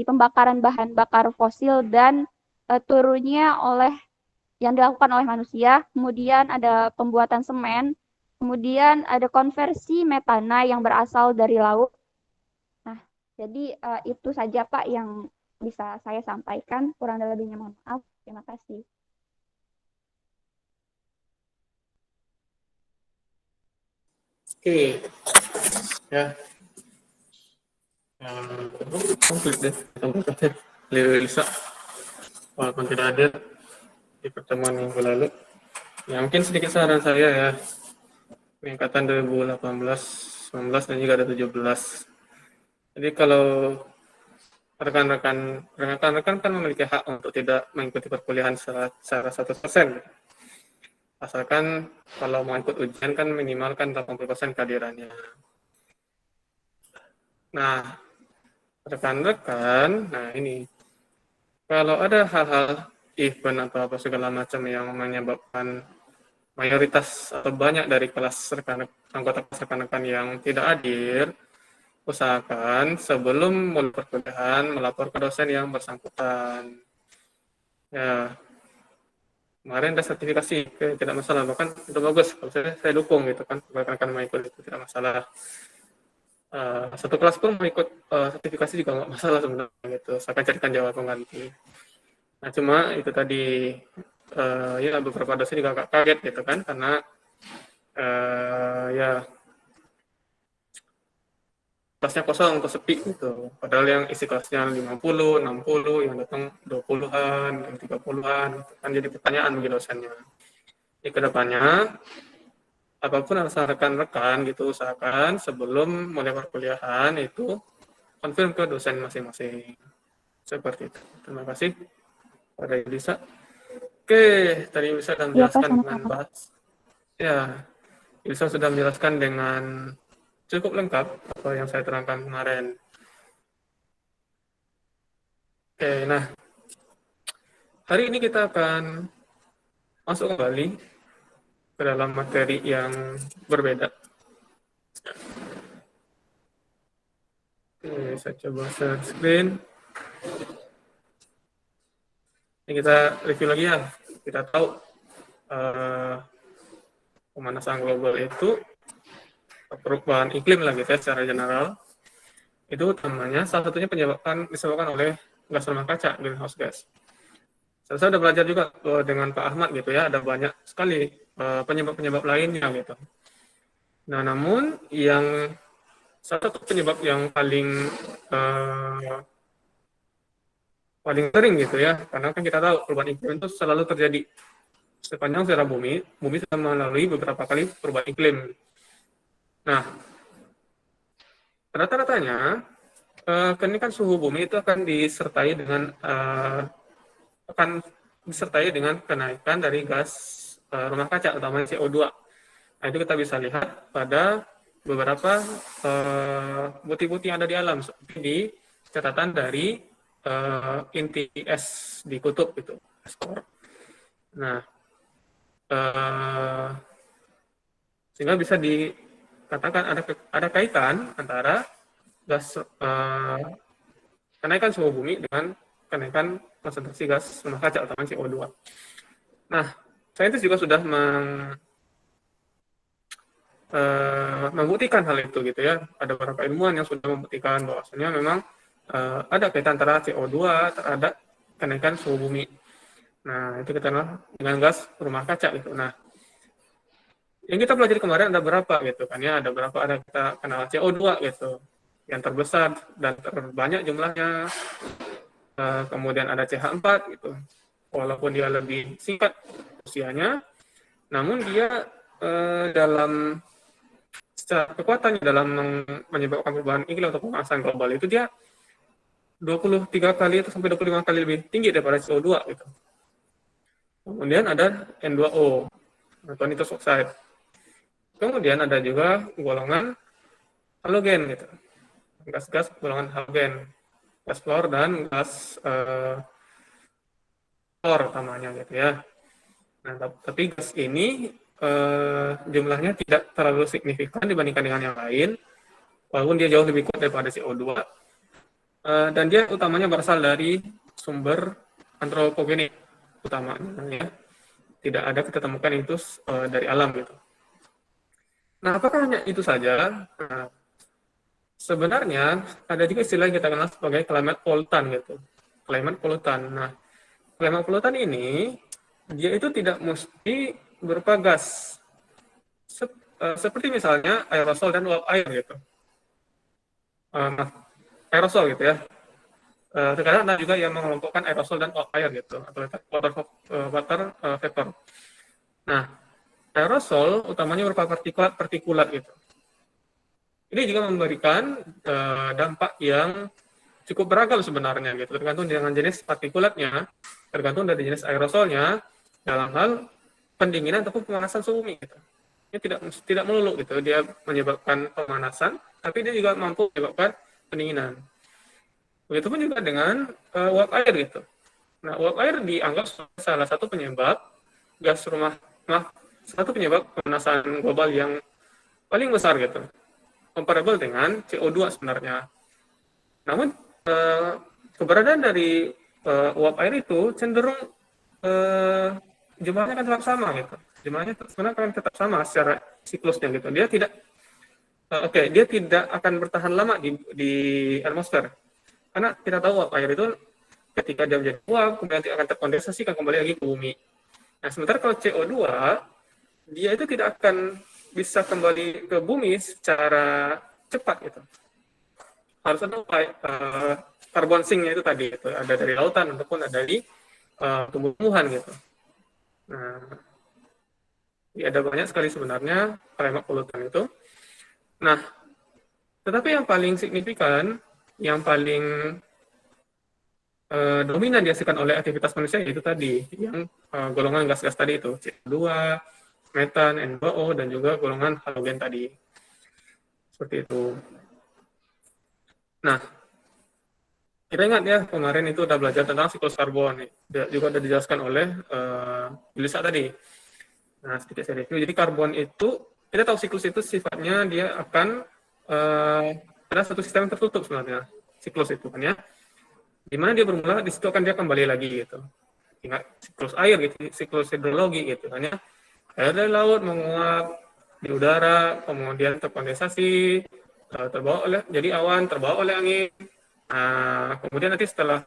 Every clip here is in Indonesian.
dari pembakaran bahan bakar fosil dan turunnya yang dilakukan oleh manusia, kemudian ada pembuatan semen, kemudian ada konversi metana yang berasal dari laut. Nah, jadi itu saja Pak yang bisa saya sampaikan. Kurang dan lebihnya mohon maaf. Terima kasih. Oke, ya. Komplit deh, Lisa, walaupun tidak ada di pertemuan minggu lalu. Ya, mungkin sedikit saran saya ya, peningkatan 2018, 19, dan juga ada 17. Jadi kalau rekan-rekan kan memiliki hak untuk tidak mengikuti perkuliahan secara 100%. Asalkan kalau mau ikut ujian kan minimal kan 80% kehadirannya. Nah, rekan-rekan, nah ini, kalau ada hal-hal event atau apa segala macam yang menyebabkan mayoritas atau banyak dari anggota kelas rekan-rekan yang tidak hadir, usahakan sebelum mulai perkuliahan melapor ke dosen yang bersangkutan. Ya, kemarin ada sertifikasi, tidak masalah, bahkan itu bagus, kalau saya dukung gitu kan, rekan-rekan mau ikut itu tidak masalah. Satu kelas pun mau ikut sertifikasi juga nggak masalah sebenarnya gitu, saya akan carikan jawab pengganti. Nah cuma itu tadi ya beberapa dosen juga agak kaget gitu kan, karena ya kelasnya kosong atau sepi gitu. Padahal yang isi kelasnya 50, 60, yang datang 20-an, yang 30-an gitu. Kan jadi pertanyaan bagi dosennya. Di kedepannya apapun alasan rekan-rekan gitu, usahakan sebelum mulai perkuliahan itu konfirm ke dosen masing-masing. Seperti itu. Terima kasih pada Elisa. Oke, tadi Elisa sudah Iya Pak, menjelaskan dengan sama-sama. ya, Elisa sudah menjelaskan dengan cukup lengkap apa yang saya terangkan kemarin. Oke, nah hari ini kita akan masuk kembali ke dalam materi yang berbeda. Oke, saya coba share screen. Ini kita review lagi ya. Kita tahu pemanasan global itu perubahan iklim lah gitu ya secara general. Itu utamanya salah satunya disebabkan oleh gas rumah kaca, greenhouse gas. Saya sudah belajar juga dengan Pak Ahmad gitu ya, ada banyak sekali penyebab-penyebab lainnya gitu. Nah, namun yang salah satu penyebab yang paling sering gitu ya, karena kan kita tahu perubahan iklim itu selalu terjadi sepanjang sejarah bumi. Bumi sudah melalui beberapa kali perubahan iklim. Nah, rata-ratanya kenaikan suhu bumi itu akan disertai dengan kenaikan dari gas rumah kaca, utama CO2. Nah, itu kita bisa lihat pada beberapa bukti-bukti yang ada di alam, seperti di catatan dari inti es di kutub itu. Nah, sehingga bisa dikatakan ada kaitan antara kenaikan suhu bumi dengan kenaikan konsentrasi gas rumah kaca, utama CO2. Nah, saintis juga sudah membuktikan hal itu gitu ya. Ada beberapa ilmuwan yang sudah membuktikan bahwasanya memang ada kaitan antara CO2 terhadap kenaikan suhu bumi. Nah, itu kita dengan gas rumah kaca gitu. Nah, yang kita pelajari kemarin ada berapa gitu kan ya, ada berapa, ada kita kenal CO2 gitu. Yang terbesar dan terbanyak jumlahnya, kemudian ada CH4 gitu. Walaupun dia lebih singkat usianya, namun dia dalam secara kekuatannya dalam menyebabkan perubahan iklim atau pemanasan global itu dia 23 kali atau sampai 25 kali lebih tinggi daripada CO2 gitu. Kemudian ada N2O atau nitrous oxide. Kemudian ada juga golongan halogen gitu. Gas-gas golongan halogen, gas fluor dan gas fluor utamanya gitu ya. Nah, tapi gas ini jumlahnya tidak terlalu signifikan dibandingkan dengan yang lain, walaupun dia jauh lebih kuat daripada CO2. dan dia utamanya berasal dari sumber antropogenik utamanya, ya. Tidak ada kita temukan itu dari alam gitu. Nah, apakah hanya itu saja? Nah, sebenarnya ada juga istilah yang kita kenal sebagai climate pollutant gitu. Climate pollutant. Nah, climate pollutant ini dia itu tidak mesti berupa gas. Seperti misalnya aerosol dan uap air gitu. Aerosol gitu ya. Terkadang ada juga yang mengelompokkan aerosol dan uap air gitu, atau water vapor. Nah, aerosol utamanya berupa partikulat gitu. Ini juga memberikan dampak yang cukup beragam sebenarnya gitu, tergantung dengan jenis partikulatnya, tergantung dari jenis aerosolnya dalam hal pendinginan ataupun pemanasan suhu bumi gitu. Ini tidak melulu gitu, dia menyebabkan pemanasan, tapi dia juga mampu menyebabkan pendinginan. Begitupun juga dengan uap air gitu. Nah, uap air dianggap salah satu penyebab gas rumah, satu penyebab pemanasan global yang paling besar gitu, comparable dengan CO2 sebenarnya. Namun keberadaan dari uap air itu cenderung jumlahnya kan tetap sama gitu. Jumlahnya sebenarnya kan tetap sama secara siklusnya gitu. Dia tidak dia tidak akan bertahan lama di atmosfer. Karena kita tahu uap air itu ketika dia menjadi uap, kemudian nanti akan terkondensasi kan kembali lagi ke bumi. Nah, sementara kalau CO2 dia itu tidak akan bisa kembali ke bumi secara cepat gitu. Harus ada karbon sinknya itu tadi itu ada dari lautan ataupun ada dari tumbuh-tumbuhan gitu. Nah, ada banyak sekali sebenarnya climate pollutant itu. Nah, tetapi yang paling signifikan, yang paling dominan dihasilkan oleh aktivitas manusia itu tadi, yang golongan gas-gas tadi itu, CO2, metan, N2O, dan juga golongan halogen tadi. Seperti itu. Nah, kita ingat ya, kemarin itu udah belajar tentang siklus karbon. Juga sudah dijelaskan oleh Lisa tadi. Nah, sedikit saya review. Jadi karbon itu, kita tahu siklus itu sifatnya dia akan ada satu sistem yang tertutup sebenarnya. Siklus itu kan ya. Di mana dia bermula, di situ akan dia kembali lagi gitu. Ingat siklus air gitu, siklus hidrologi gitu kan ya. Air dari laut menguap di udara, kemudian terkondensasi, terbawa oleh jadi awan, terbawa oleh angin. Nah, kemudian nanti setelah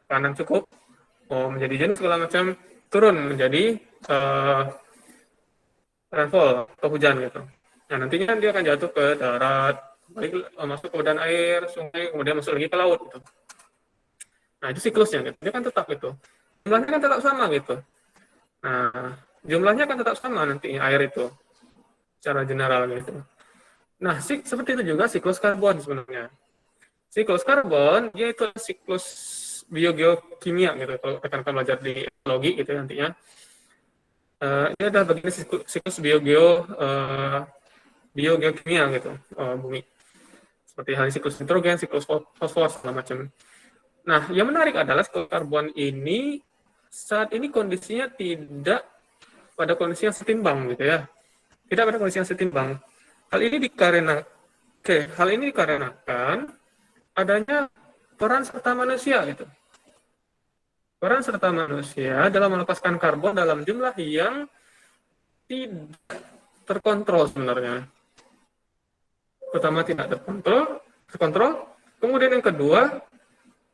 panas cukup, menjadi jenis segala macam, turun menjadi rainfall atau hujan gitu. Nah, nantinya dia akan jatuh ke darat, masuk ke badan air, sungai, kemudian masuk lagi ke laut gitu. Nah, itu siklusnya gitu. Dia kan tetap gitu. Jumlahnya kan tetap sama gitu. Nah, jumlahnya kan tetap sama nantinya air itu secara general gitu. Nah, seperti itu juga siklus karbon sebenarnya. Siklus karbon dia itu siklus biogeokimia gitu. Kalau akan belajar di ekologi gitu nantinya. Ini adalah bagian siklus biogeokimia gitu, bumi. Seperti halnya siklus nitrogen, siklus fosfor segala macam. Nah, yang menarik adalah siklus karbon ini saat ini kondisinya tidak pada kondisi yang setimbang gitu ya. Tidak pada kondisi yang setimbang. Hal ini dikarenakan adanya peran serta manusia gitu. Peran serta manusia dalam melepaskan karbon dalam jumlah yang tidak terkontrol sebenarnya. Pertama tidak terkontrol. Kemudian yang kedua,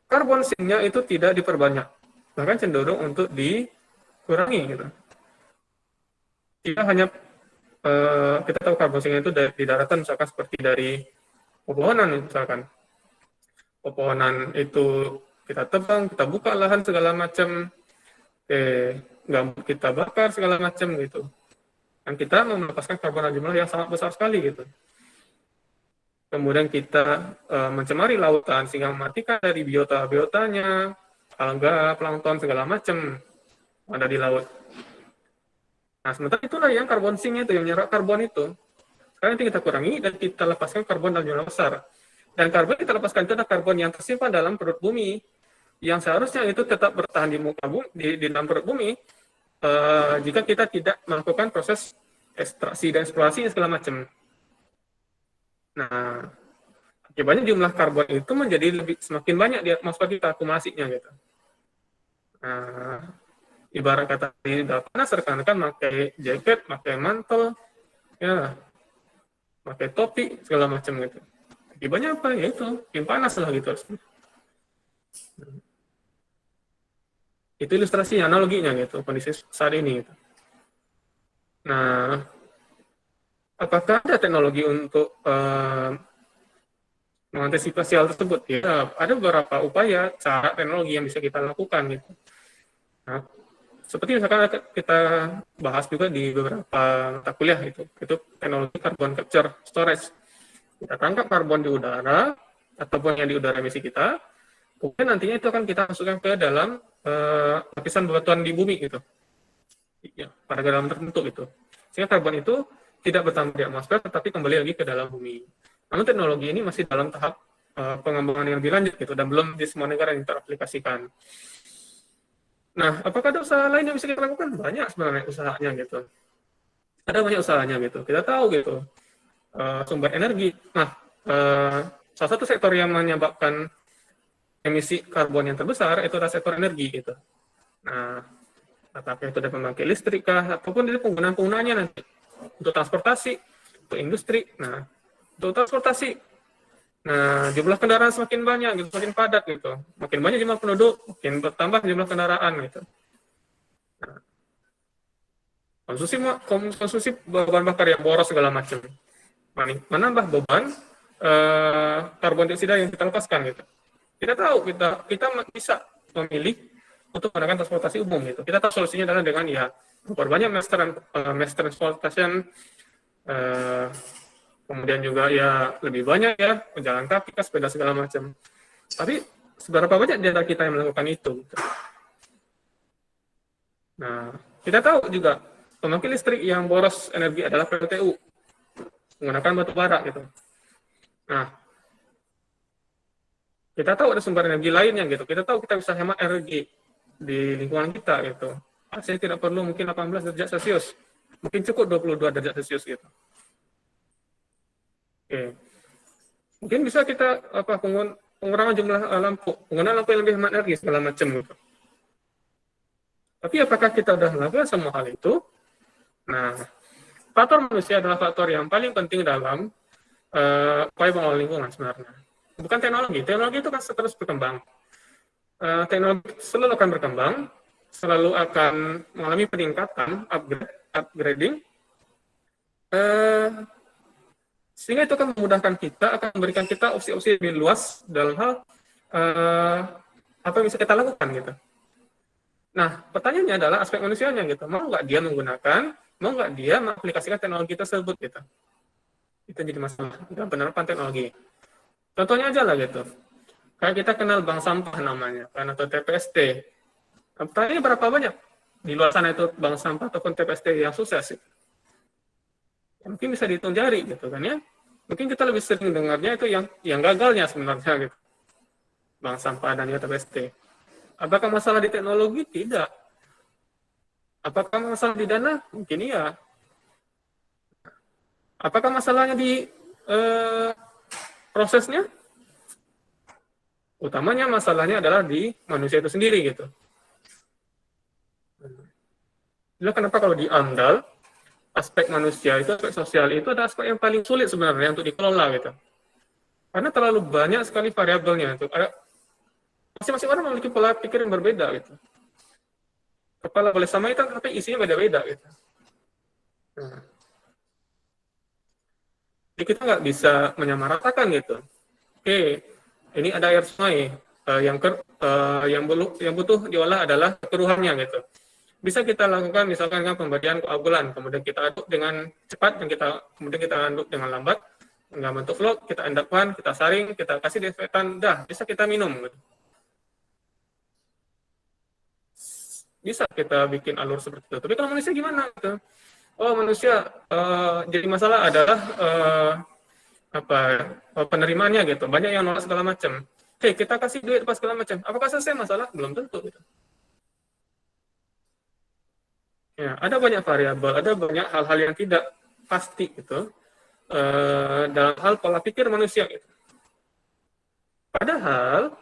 karbon sinknya itu tidak diperbanyak. Bahkan cenderung untuk dikurangi gitu. Tidak hanya kita tahu karbon sinknya itu di daratan misalkan seperti dari pepohonan misalkan. Pepohonan itu kita tebang, kita buka lahan segala macam, gambut kita bakar segala macam gitu. Dan kita melepaskan karbon dalam jumlah yang sangat besar sekali gitu. Kemudian kita mencemari lautan sehingga mematikan dari biota-biotanya, alga, plankton segala macam ada di laut. Nah, sementara itulah yang karbon sinknya itu, yang menyerap karbon itu. Sekarang nanti kita kurangi dan kita lepaskan karbon dalam jumlah besar. Dan karbon kita lepaskan itu adalah karbon yang tersimpan dalam perut bumi, yang seharusnya itu tetap bertahan di muka bumi, di dalam perut bumi, jika kita tidak melakukan proses ekstraksi dan eksplorasi segala macam. Nah, Akibatnya jumlah karbon itu menjadi semakin banyak di atmosfer kita akumulasinya gitu. Nah, ibarat kata di udah panas rekan-rekan pakai jaket, pakai mantel, ya, pakai topi segala macam gitu. Akibatnya apa? Ya itu, makin panas lah gitu. Itu ilustrasi analoginya gitu, kondisi saat ini gitu. Nah, apakah ada teknologi untuk mengantisipasi hal tersebut? Ya, ada beberapa upaya, cara, teknologi yang bisa kita lakukan gitu. Nah, seperti misalkan kita bahas juga di beberapa mata kuliah itu teknologi carbon capture storage. Kita tangkap karbon di udara ataupun yang di udara emisi kita, kemudian nantinya itu akan kita masukkan ke dalam lapisan bebatuan di bumi gitu, ya, pada dalam terbentuk itu. Sehingga karbon itu tidak bertambah di atmosfer, tetapi kembali lagi ke dalam bumi. Namun teknologi ini masih dalam tahap pengembangan yang lebih lanjut gitu, dan belum di semua negara yang teraplikasikan. Nah, apakah ada usaha lain yang bisa kita lakukan? Banyak sebenarnya usahanya gitu. Ada banyak usahanya gitu. Kita tahu gitu sumber energi. Nah, salah satu sektor yang menyebabkan emisi karbon yang terbesar itu adalah sektor energi gitu. Nah, apakah itu dari pembangkit listrik kah, ataupun dari penggunaan-penggunaannya nanti untuk transportasi, untuk industri. Nah, untuk transportasi, nah jumlah kendaraan semakin banyak, gitu, semakin padat gitu. Makin banyak jumlah penduduk, makin bertambah jumlah kendaraan gitu. Nah, konsumsi bahan bakar yang boros segala macam, menambah beban karbon dioksida yang kita lepaskan gitu. Kita tahu kita bisa memilih untuk menggunakan transportasi umum gitu. Kita tahu solusinya adalah dengan ya memperbanyak mass transportation, kemudian juga ya lebih banyak ya pejalan kaki, sepeda segala macam. Tapi seberapa banyak di antara kita yang melakukan itu? Gitu. Nah, kita tahu juga pembangkit listrik yang boros energi adalah PLTU, menggunakan batu bara gitu. Nah, kita tahu ada sumber energi lainnya gitu. Kita tahu kita bisa hemat energi di lingkungan kita gitu. Saya tidak perlu mungkin 18 derajat Celcius. Mungkin cukup 22 derajat Celcius gitu. Oke. Mungkin bisa kita pengurangan jumlah lampu, penggunaan lampu yang lebih hemat energi segala macam gitu. Tapi apakah kita sudah melakukan semua hal itu? Nah, faktor manusia adalah faktor yang paling penting dalam upaya pengelolaan lingkungan sebenarnya. Bukan teknologi itu kan terus berkembang. Teknologi selalu akan berkembang, selalu akan mengalami peningkatan, upgrading, sehingga itu akan memudahkan kita, akan memberikan kita opsi-opsi lebih luas dalam hal apa yang bisa kita lakukan gitu. Nah, pertanyaannya adalah aspek manusianya gitu. Mau nggak dia menggunakan, mau nggak dia mengaplikasikan teknologi tersebut gitu. Itu jadi masalah dalam penerapan teknologi. Contohnya aja lah gitu. Kayak kita kenal bank sampah namanya, kan, atau TPST. Pertanyaannya berapa banyak di luar sana itu bank sampah ataupun TPST yang sukses? Gitu. Ya, mungkin bisa dihitung jari gitu kan ya. Mungkin kita lebih sering dengarnya itu yang gagalnya sebenarnya gitu. Bank sampah dan TPST. Apakah masalah di teknologi? Tidak. Apakah masalah di dana? Mungkin iya. Apakah masalahnya di prosesnya? Utamanya masalahnya adalah di manusia itu sendiri gitu. Jadi kenapa kalau di AMDAL, aspek manusia itu, aspek sosial itu adalah aspek yang paling sulit sebenarnya untuk dikelola gitu. Karena terlalu banyak sekali variabelnya. Masing-masing orang memiliki pola pikir yang berbeda gitu. Kepala boleh sama itu, tapi isinya beda-beda gitu. Nah, jadi kita nggak bisa menyamaratakan gitu. Oke, ini ada air sungai yang butuh diolah adalah keruhannya gitu. Bisa kita lakukan misalkan dengan pemberian koagulan, kemudian kita aduk dengan cepat dan kemudian kita aduk dengan lambat, nggak bentuk vlog, kita endapkan, kita saring, kita kasih desinfektan, dah bisa kita minum. Gitu. Bisa kita bikin alur seperti itu. Tapi kalau manusia gimana? Gitu? Oh manusia jadi masalah adalah penerimaannya gitu. Banyak yang nolak segala macam. Hei, kita kasih duit pas segala macam. Apakah selesai masalah? Belum tentu gitu. Ya, ada banyak variabel, ada banyak hal-hal yang tidak pasti gitu dalam hal pola pikir manusia gitu. Padahal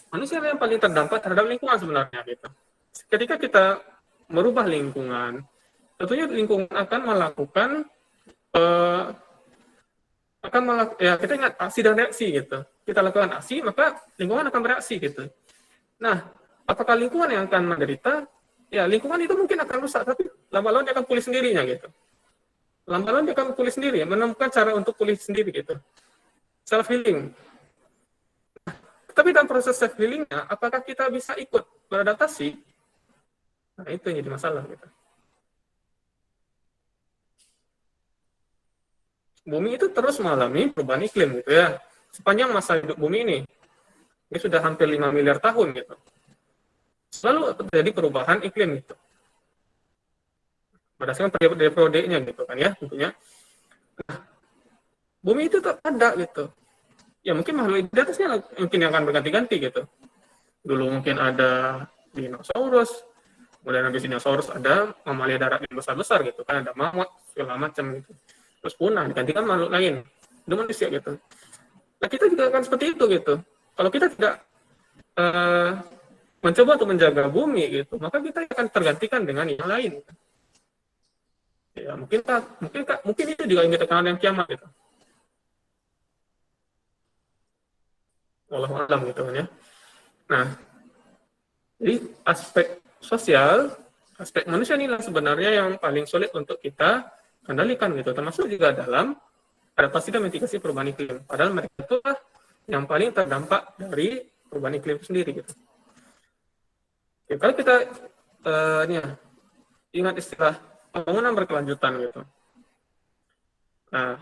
manusia yang paling terdampak terhadap lingkungan sebenarnya gitu. Ketika kita merubah lingkungan, tentunya lingkungan akan melakukan ya kita ingat aksi dan reaksi gitu. Kita lakukan aksi, maka lingkungan akan bereaksi gitu. Nah, apakah lingkungan yang akan menderita? Ya, lingkungan itu mungkin akan rusak, tapi lama-lama dia akan pulih sendirinya gitu. Lama-lama dia akan pulih sendiri, menemukan cara untuk pulih sendiri gitu. Self healing. Tapi dalam proses self healingnya, apakah kita bisa ikut beradaptasi? Nah, itu yang jadi masalah gitu. Bumi itu terus mengalami perubahan iklim gitu ya. Sepanjang masa hidup bumi ini sudah hampir 5 miliar tahun gitu. Selalu terjadi perubahan iklim gitu. Berdasarkan periode-periodenya gitu kan ya, tentunya. Nah, bumi itu tetap ada gitu. Ya mungkin makhluk di atasnya mungkin yang akan berganti-ganti gitu. Dulu mungkin ada dinosaurus, kemudian habis dinosaurus ada mamalia darat yang besar-besar gitu kan, ada mamut segala macam gitu. Terus punah digantikan makhluk lain, itu manusia gitu. Nah kita juga akan seperti itu gitu. Kalau kita tidak mencoba untuk menjaga bumi gitu, maka kita akan tergantikan dengan yang lain. Ya mungkin itu juga yang kita kenal dengan kiamat gitu. Wallahu a'lam gitu kan ya. Nah, jadi aspek sosial, aspek manusia inilah sebenarnya yang paling sulit untuk kita kendalikan gitu, termasuk juga dalam adaptasi dan mitigasi perubahan iklim. Padahal mereka itulah yang paling terdampak dari perubahan iklim itu sendiri gitu. Oke, kalau kita ingat istilah pembangunan berkelanjutan gitu. Nah,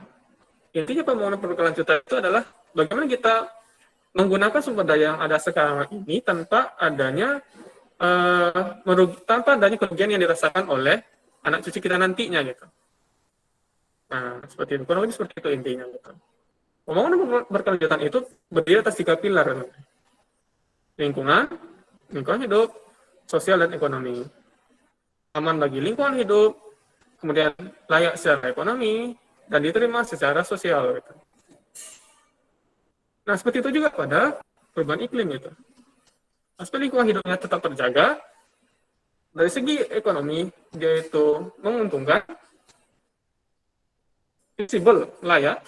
intinya pembangunan berkelanjutan itu adalah bagaimana kita menggunakan sumber daya yang ada sekarang ini tanpa adanya kerugian yang dirasakan oleh anak cucu kita nantinya gitu. Nah, seperti itu. Kurang lebih seperti itu intinya gitu. Pembangunan berkelanjutan itu berdiri atas 3 pilar. Lingkungan hidup, sosial dan ekonomi. Aman bagi lingkungan hidup, kemudian layak secara ekonomi, dan diterima secara sosial gitu. Nah, seperti itu juga pada perubahan iklim itu. Aspek lingkungan hidupnya tetap terjaga. Dari segi ekonomi, dia itu menguntungkan, visible, layak.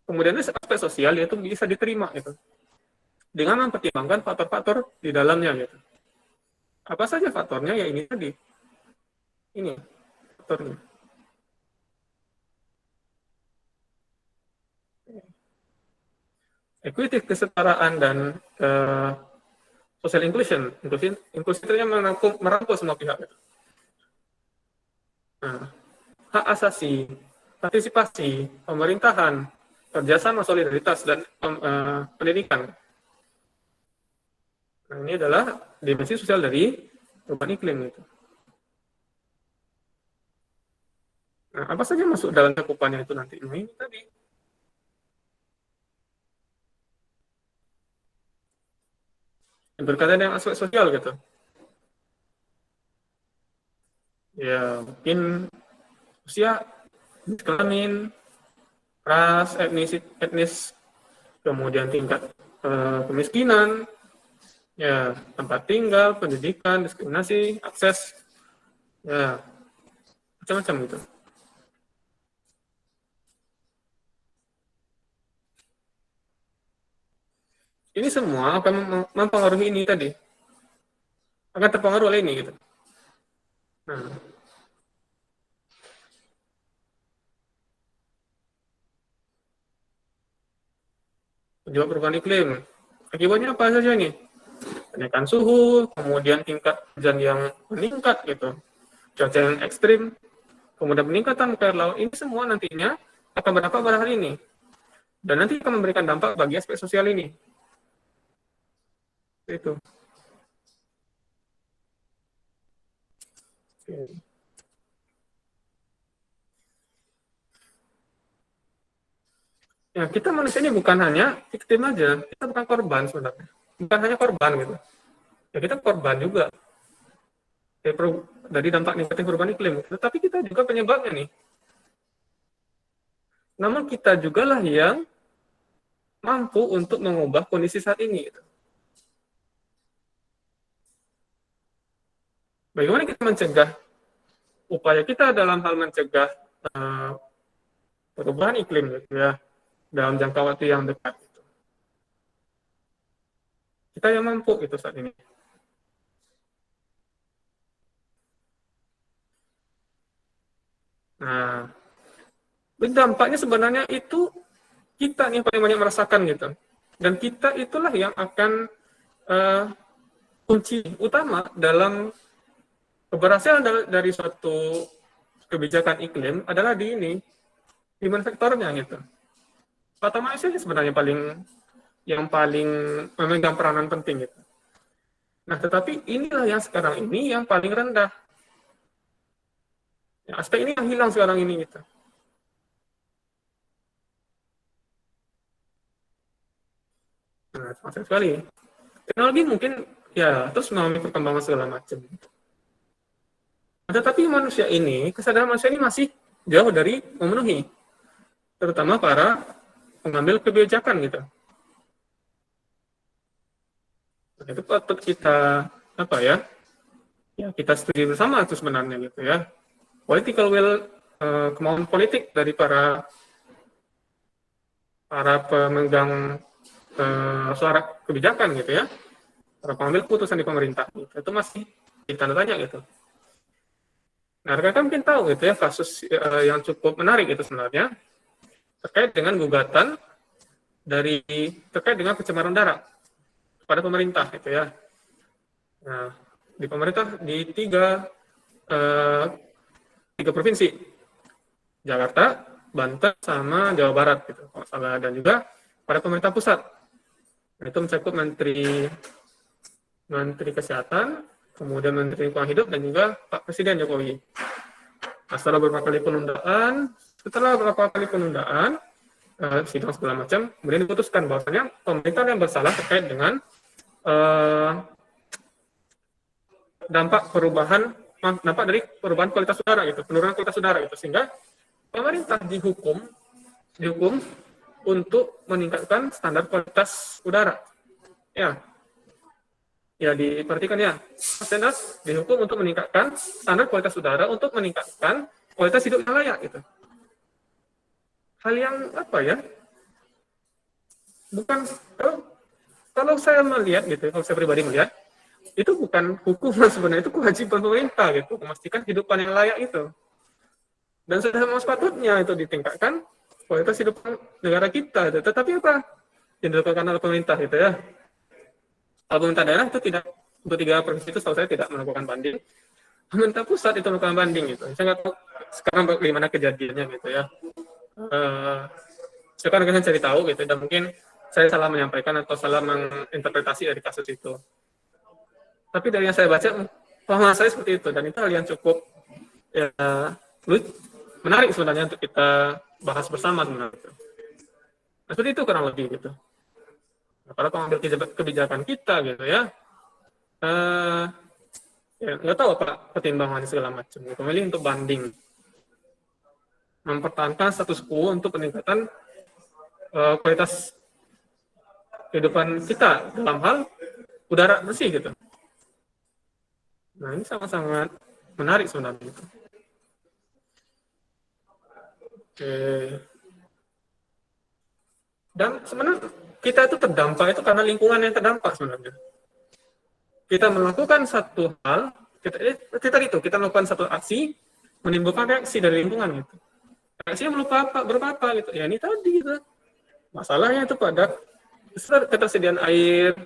Kemudian aspek sosial, yaitu bisa diterima gitu. Dengan mempertimbangkan faktor-faktor di dalamnya gitu. Apa saja faktornya? Ya ini tadi. Ini faktornya. Equity, kesetaraan, dan social inclusion. Inklusi itu merangkul semua pihak. Nah, hak asasi, partisipasi, pemerintahan, kerjasama, solidaritas, dan pendidikan. Nah, ini adalah dimensi sosial dari perubahan iklim itu. Nah, apa saja masuk dalam cakupannya itu nanti? Nah, ini tadi. Berkaitan dengan aspek sosial gitu. Ya, mungkin usia, kelamin, ras, etnis, kemudian tingkat kemiskinan, ya, tempat tinggal, pendidikan, diskriminasi, akses, ya, macam-macam gitu. Ini semua akan mempengaruhi ini tadi. Akan terpengaruh oleh ini gitu. Nah, penyebab perubahan iklim. Akibatnya apa saja nih? Kenaikan suhu, kemudian tingkat hujan yang meningkat gitu, cuaca yang ekstrim, kemudian peningkatan muka air laut. Ini semua nantinya akan berdampak pada hal ini. Dan nanti akan memberikan dampak bagi aspek sosial ini. Itu. Ya, kita manusia ini bukan hanya victim aja, kita bukan korban sebenarnya. Bukan hanya korban gitu. Ya kita korban juga dari dampak negatif perubahan iklim. Tetapi kita juga penyebabnya nih. Namun kita juga lah yang mampu untuk mengubah kondisi saat ini. Gitu. Bagaimana kita mencegah upaya kita dalam hal mencegah perubahan iklim gitu ya dalam jangka waktu yang dekat. Gitu. Kita yang mampu itu saat ini. Nah, dampaknya sebenarnya itu kita nih yang paling banyak merasakan gitu. Dan kita itulah yang akan kunci utama dalam keberhasilan dari suatu kebijakan iklim adalah di ini, human factornya gitu. Faktor manusia sebenarnya yang paling memegang peranan penting gitu. Nah, tetapi inilah yang sekarang ini yang paling rendah. Ya, aspek ini yang hilang sekarang ini gitu. Nah, sama sekali. Teknologi mungkin ya terus mengalami perkembangan segala macam. Tetapi manusia ini, kesadaran manusia ini masih jauh dari memenuhi, terutama para pengambil kebijakan gitu. Nah, itu patut kita apa ya? Ya kita studi bersama itu sebenarnya gitu ya. Political will, kemauan politik dari para pemegang suara kebijakan gitu ya, para pengambil keputusan di pemerintah gitu. Itu masih ditanda tanya gitu. Nah, rekan-rekan mungkin tahu gitu ya kasus yang cukup menarik itu sebenarnya terkait dengan gugatan terkait dengan pencemaran udara kepada pemerintah gitu ya. Nah, di pemerintah di tiga provinsi, Jakarta, Banten, sama Jawa Barat gitu, kalau salah, dan juga pada pemerintah pusat. Nah, itu mencakup Menteri Kesehatan, kemudian Menteri Lingkungan Hidup, dan juga Pak Presiden Jokowi. Nah, setelah beberapa kali penundaan, sidang segala macam, kemudian diputuskan bahwasanya pemerintah yang bersalah terkait dengan dampak dari perubahan kualitas udara gitu, penurunan kualitas udara gitu, sehingga pemerintah dihukum untuk meningkatkan standar kualitas udara. Ya diperhatikan ya, standar dihukum untuk meningkatkan standar kualitas udara untuk meningkatkan kualitas hidup yang layak gitu. Hal yang apa ya? Bukan kalau saya melihat gitu, kalau saya pribadi melihat itu bukan hukuman sebenarnya, itu kewajiban pemerintah gitu, memastikan kehidupan yang layak itu. Dan sudah sepatutnya itu ditingkatkan kualitas hidup negara kita. Gitu. Tetapi apa yang dilakukan oleh pemerintah gitu ya? Kalau pemerintah daerah itu tidak, untuk 3 provinsi itu setahu saya tidak melakukan banding. Pemerintah pusat itu melakukan banding gitu. Saya nggak tahu sekarang bagaimana kejadiannya gitu ya. Sekarang kan saya tahu gitu, dan mungkin saya salah menyampaikan atau salah menginterpretasi dari kasus itu. Tapi dari yang saya baca, pemahaman saya seperti itu, dan itu hal yang cukup ya, menarik sebenarnya untuk kita bahas bersama sebenarnya. Nah, seperti itu kurang lebih gitu. Nah, para pengambil kebijakan kita gitu ya, ya nggak tahu apa pertimbangannya segala macam. Memilih untuk banding, mempertahankan status quo untuk peningkatan kualitas kehidupan kita dalam hal udara bersih gitu. Nah, ini sangat-sangat menarik sebenarnya. Oke. Dan sebenarnya kita itu terdampak itu karena lingkungan yang terdampak sebenarnya. Kita melakukan satu hal, kita melakukan satu aksi, menimbulkan reaksi dari lingkungan gitu. Reaksinya berupa apa gitu. Ya ini tadi gitu. Masalahnya itu pada ketersediaan air,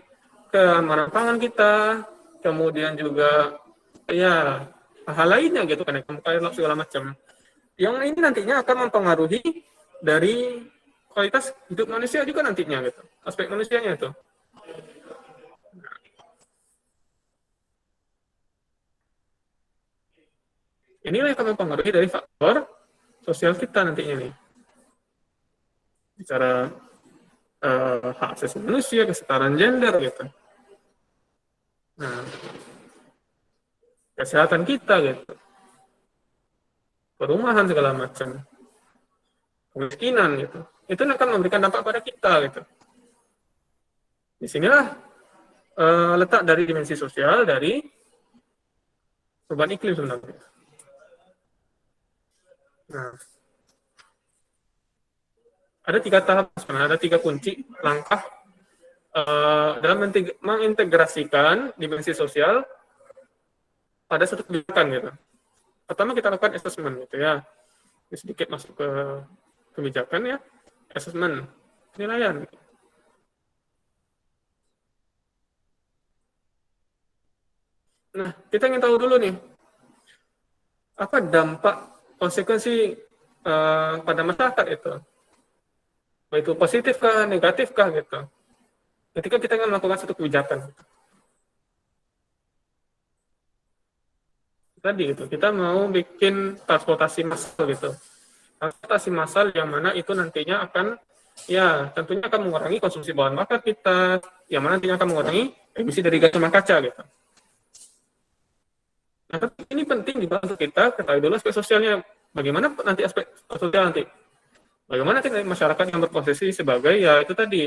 keamanan pangan kita, kemudian juga ya hal lainnya gitu kan, segala macam. Yang ini nantinya akan mempengaruhi dari kualitas hidup manusia juga nantinya gitu, aspek manusianya itu. Inilah yang akan mempengaruhi dari faktor sosial kita nantinya nih. Bicara hak asasi manusia, kesetaraan gender gitu. Nah, kesehatan kita gitu, perumahan segala macam, kemiskinan gitu, itu akan memberikan dampak pada kita gitu. Disinilah letak dari dimensi sosial dari perubahan iklim sebenarnya. Nah, ada 3 tahap sebenarnya, ada 3 kunci langkah dalam mengintegrasikan dimensi sosial pada suatu kebijakan gitu. Pertama kita lakukan assessment gitu ya. Ini sedikit masuk ke kebijakan ya. Assessment, penilaian. Nah, kita ingin tahu dulu nih, apa dampak konsekuensi pada masyarakat itu. Baik itu positif kah, negatif kah gitu. Ketika kita ingin melakukan suatu kebijakan. Tadi gitu, kita mau bikin transportasi massal gitu. Transportasi massal yang mana itu nantinya akan ya tentunya akan mengurangi konsumsi bahan bakar kita, yang mana nantinya akan mengurangi emisi dari gas rumah kaca gitu. Nah, tapi ini penting juga untuk kita ketahui dulu aspek sosialnya. Bagaimana nanti aspek sosial nanti? Bagaimana nanti masyarakat yang berposisi sebagai ya itu tadi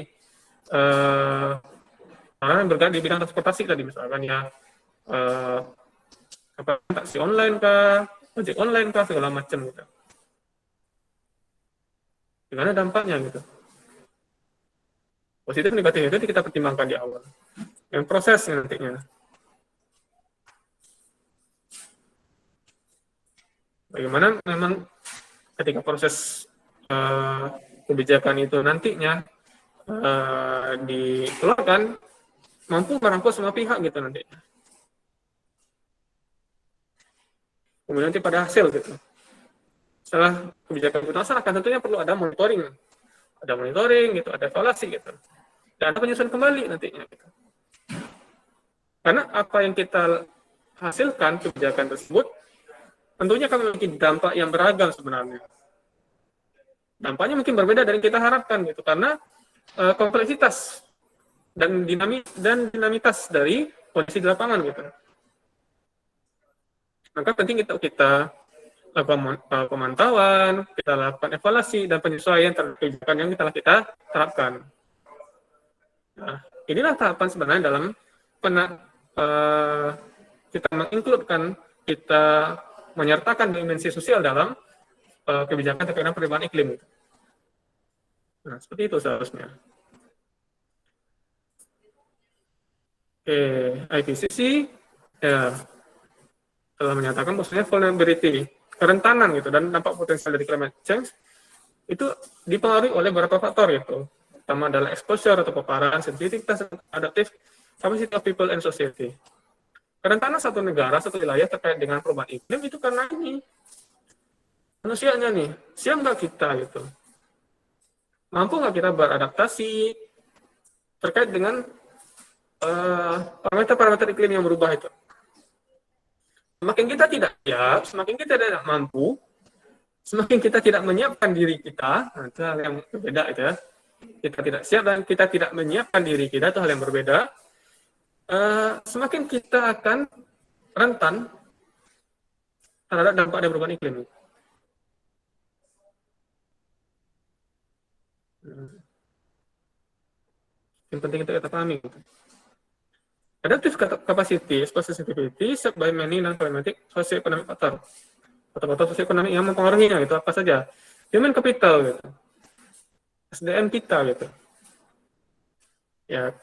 orang yang bergerak di bidang transportasi tadi misalkan ya apa taksi online kah, ojek online kah, segala macam gitu. Gimana dampaknya gitu? Positif negatif itu kita pertimbangkan di awal. Yang prosesnya nantinya. Bagaimana memang ketika proses kebijakan itu nantinya dikeluarkan mampu merangkul semua pihak gitu nanti. Kemudian nanti pada hasil gitu. Setelah kebijakan itu dilaksanakan tentunya perlu ada monitoring gitu, ada evaluasi gitu. Dan ada penyusunan kembali nantinya gitu. Karena apa yang kita hasilkan kebijakan tersebut tentunya akan memiliki dampak yang beragam sebenarnya. Dampaknya mungkin berbeda dari yang kita harapkan gitu karena kompleksitas dan dinamitas dari kondisi di lapangan gitu. Maka penting kita lakukan pemantauan, kita lakukan evaluasi dan penyesuaian terhadap kebijakan yang telah kita terapkan. Nah, inilah tahapan sebenarnya dalam kita menginkludkan, kita menyertakan dimensi sosial dalam kebijakan terkait dengan perubahan iklim. Nah, seperti itu seharusnya. Oke, IPCC ya telah menyatakan bahwasanya vulnerability, kerentanan gitu dan dampak potensial dari climate change itu dipengaruhi oleh beberapa faktor gitu. Pertama adalah exposure atau paparan, sensitivitas, adaptive capacity of people and society. Kerentanan satu negara, satu wilayah terkait dengan perubahan iklim itu karena ini manusianya nih, siap nggak kita gitu? Mampu nggak kita beradaptasi terkait dengan parameter-parameter iklim yang berubah itu? Semakin kita tidak siap, semakin kita tidak mampu, semakin kita tidak menyiapkan diri kita, nah, itu hal yang berbeda itu ya. Kita tidak siap dan kita tidak menyiapkan diri kita, itu hal yang berbeda. Semakin kita akan rentan terhadap dampak dari perubahan iklim. Yang penting itu kita pahami. Adaptive capacity, sensitivity, set by many non-climatic socio-economic factor. Faktor-faktor socio-ekonomi yang mempengaruhinya itu apa saja? Human capital gitu. SDM kita gitu. Ya,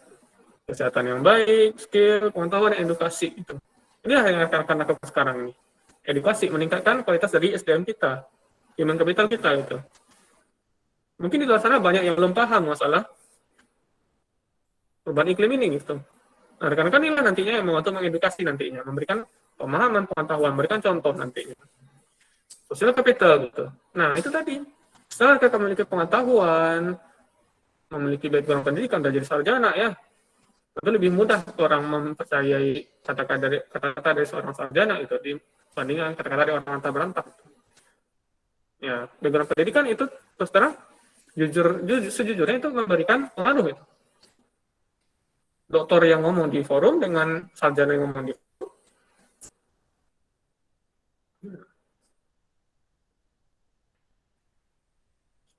kesehatan yang baik, skill, pengetahuan, dan edukasi itu. Inilah yang akan lakukan sekarang ini. Edukasi meningkatkan kualitas dari SDM kita, human capital kita gitu. Mungkin di luar sana banyak yang belum paham masalah perubahan iklim ini gitu. Nah, rekan-rekan inilah nantinya yang membantu mengedukasi nantinya, memberikan pemahaman, pengetahuan, memberikan contoh nantinya. Social capital gitu. Nah, itu tadi. Setelah kita memiliki pengetahuan, memiliki background pendidikan, dan jadi sarjana ya, tentu lebih mudah orang mempercayai kata-kata dari seorang sarjana itu dibandingkan kata-kata dari orang tak berantak. Ya, background pendidikan itu terus terang sejujurnya itu memberikan pengaruh itu. Dokter yang ngomong di forum dengan sarjana yang ngomong di forum.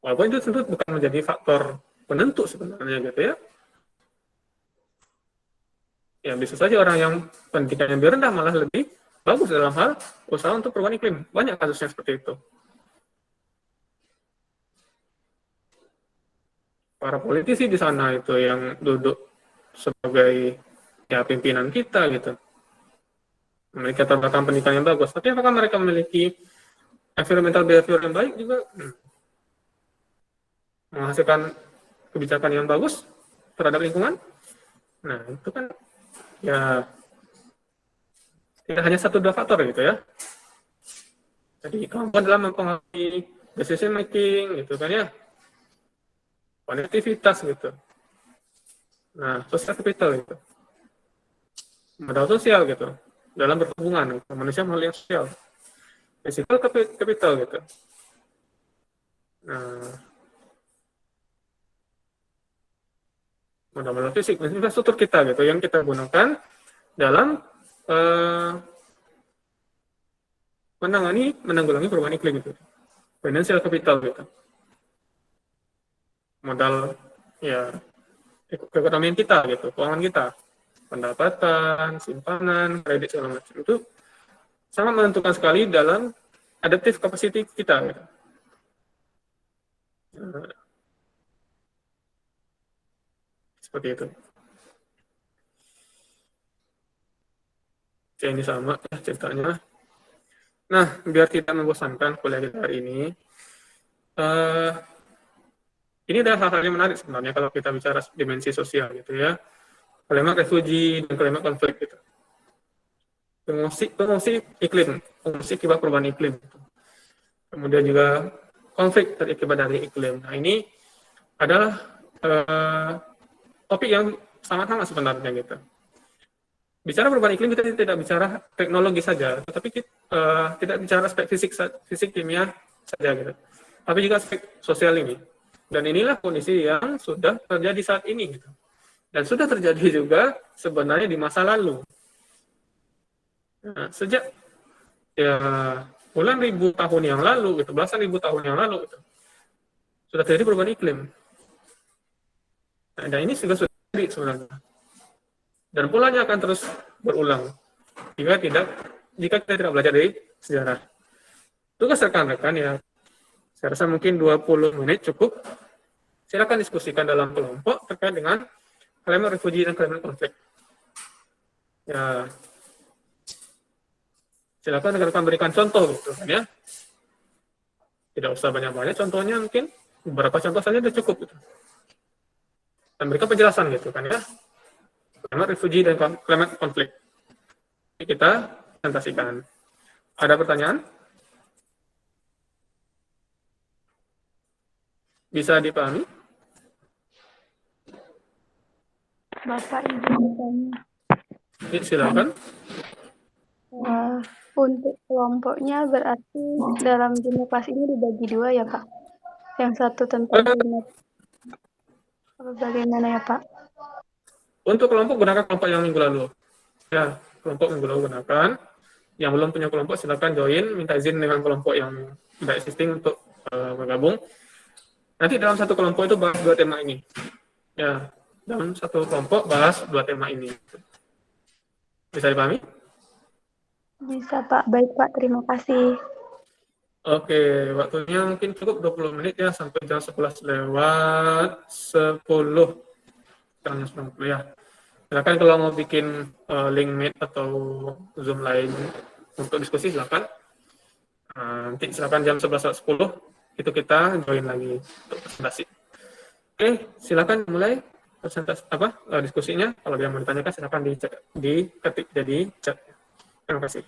Walaupun itu tentu bukan menjadi faktor penentu sebenarnya gitu ya. Ya bisa saja orang yang pendidikannya lebih rendah malah lebih bagus dalam hal usaha untuk perubahan iklim. Banyak kasusnya seperti itu. Para politisi di sana itu yang duduk sebagai ya pimpinan kita gitu. Memiliki latar belakang pendidikan yang bagus. Tapi apakah mereka memiliki environmental behavior yang baik juga? Menghasilkan kebijakan yang bagus terhadap lingkungan? Nah, itu kan ya tidak hanya satu dua faktor gitu ya. Jadi kemampuan dalam mempengaruhi decision making gitu kan ya, konektivitas gitu. Nah, social capital gitu, modal sosial gitu, dalam berhubungan manusia makhluk yang sosial, physical capital gitu. Nah, modal fisik, infrastruktur kita gitu yang kita gunakan dalam menanggulangi perubahan iklim itu, financial capital gitu, modal ya keekonomian kita gitu, keuangan kita, pendapatan, simpanan, kredit segala macam itu sangat menentukan sekali dalam adaptive capacity kita gitu. Nah, seperti itu. Oke, ini sama ya ceritanya. Nah, biar tidak membosankan kuliah kita hari ini, uh, ini adalah hal-hal yang menarik sebenarnya kalau kita bicara dimensi sosial gitu ya. Kalimat refugee dan kalimat konflik gitu. Pengungsi iklim, pengungsi akibat perubahan iklim. Gitu. Kemudian juga konflik terikibat dari iklim. Nah, ini adalah topik yang sangat hangat sebenarnya gitu. Bicara perubahan iklim kita tidak bicara teknologi saja, tetapi kita tidak bicara aspek fisik kimia saja gitu. Tapi juga aspek sosial ini. Dan inilah kondisi yang sudah terjadi saat ini gitu. Dan sudah terjadi juga sebenarnya di masa lalu. Nah, sejak ya puluhan ribu tahun yang lalu gitu, belasan ribu tahun yang lalu gitu, sudah terjadi perubahan iklim. Nah, dan ini sudah terjadi sebenarnya. Dan polanya akan terus berulang jika kita tidak belajar dari sejarah. Tugas rekan-rekan ya, saya rasa mungkin 20 menit cukup. Silakan diskusikan dalam kelompok terkait dengan climate refugee dan climate conflict. Ya, silakan rekan-rekan berikan contoh gitu kan ya. Tidak usah banyak-banyak contohnya, mungkin beberapa contoh saja sudah cukup gitu. Dan berikan penjelasan gitu kan ya. Climate refugee dan climate conflict. Ini kita presentasikan. Ada pertanyaan? Bisa dipahami? Bapak izin bertanya. Silakan. Untuk kelompoknya berarti dalam jumlah kelas ini dibagi dua ya Pak? Yang satu tentang klimat. Bagaimana ya Pak? Untuk kelompok gunakan kelompok yang minggu lalu. Ya, kelompok minggu lalu gunakan. Yang belum punya kelompok silakan join, minta izin dengan kelompok yang sudah existing untuk bergabung. Nanti dalam satu kelompok itu bahas dua tema ini. Ya, dalam satu kelompok bahas dua tema ini. Bisa dipahami? Bisa Pak, baik Pak, terima kasih. Oke, waktunya mungkin cukup 20 menit ya, sampai jam 11 lewat 10. Sekarang jam 10 ya. Silakan kalau mau bikin link Meet atau Zoom lain untuk diskusi, silakan. Nanti silakan jam 11 lewat 10, itu kita join lagi untuk presentasi. Oke, silakan mulai diskusinya. Kalau yang mau ditanyakan silakan diketik jadi chat. Terima kasih.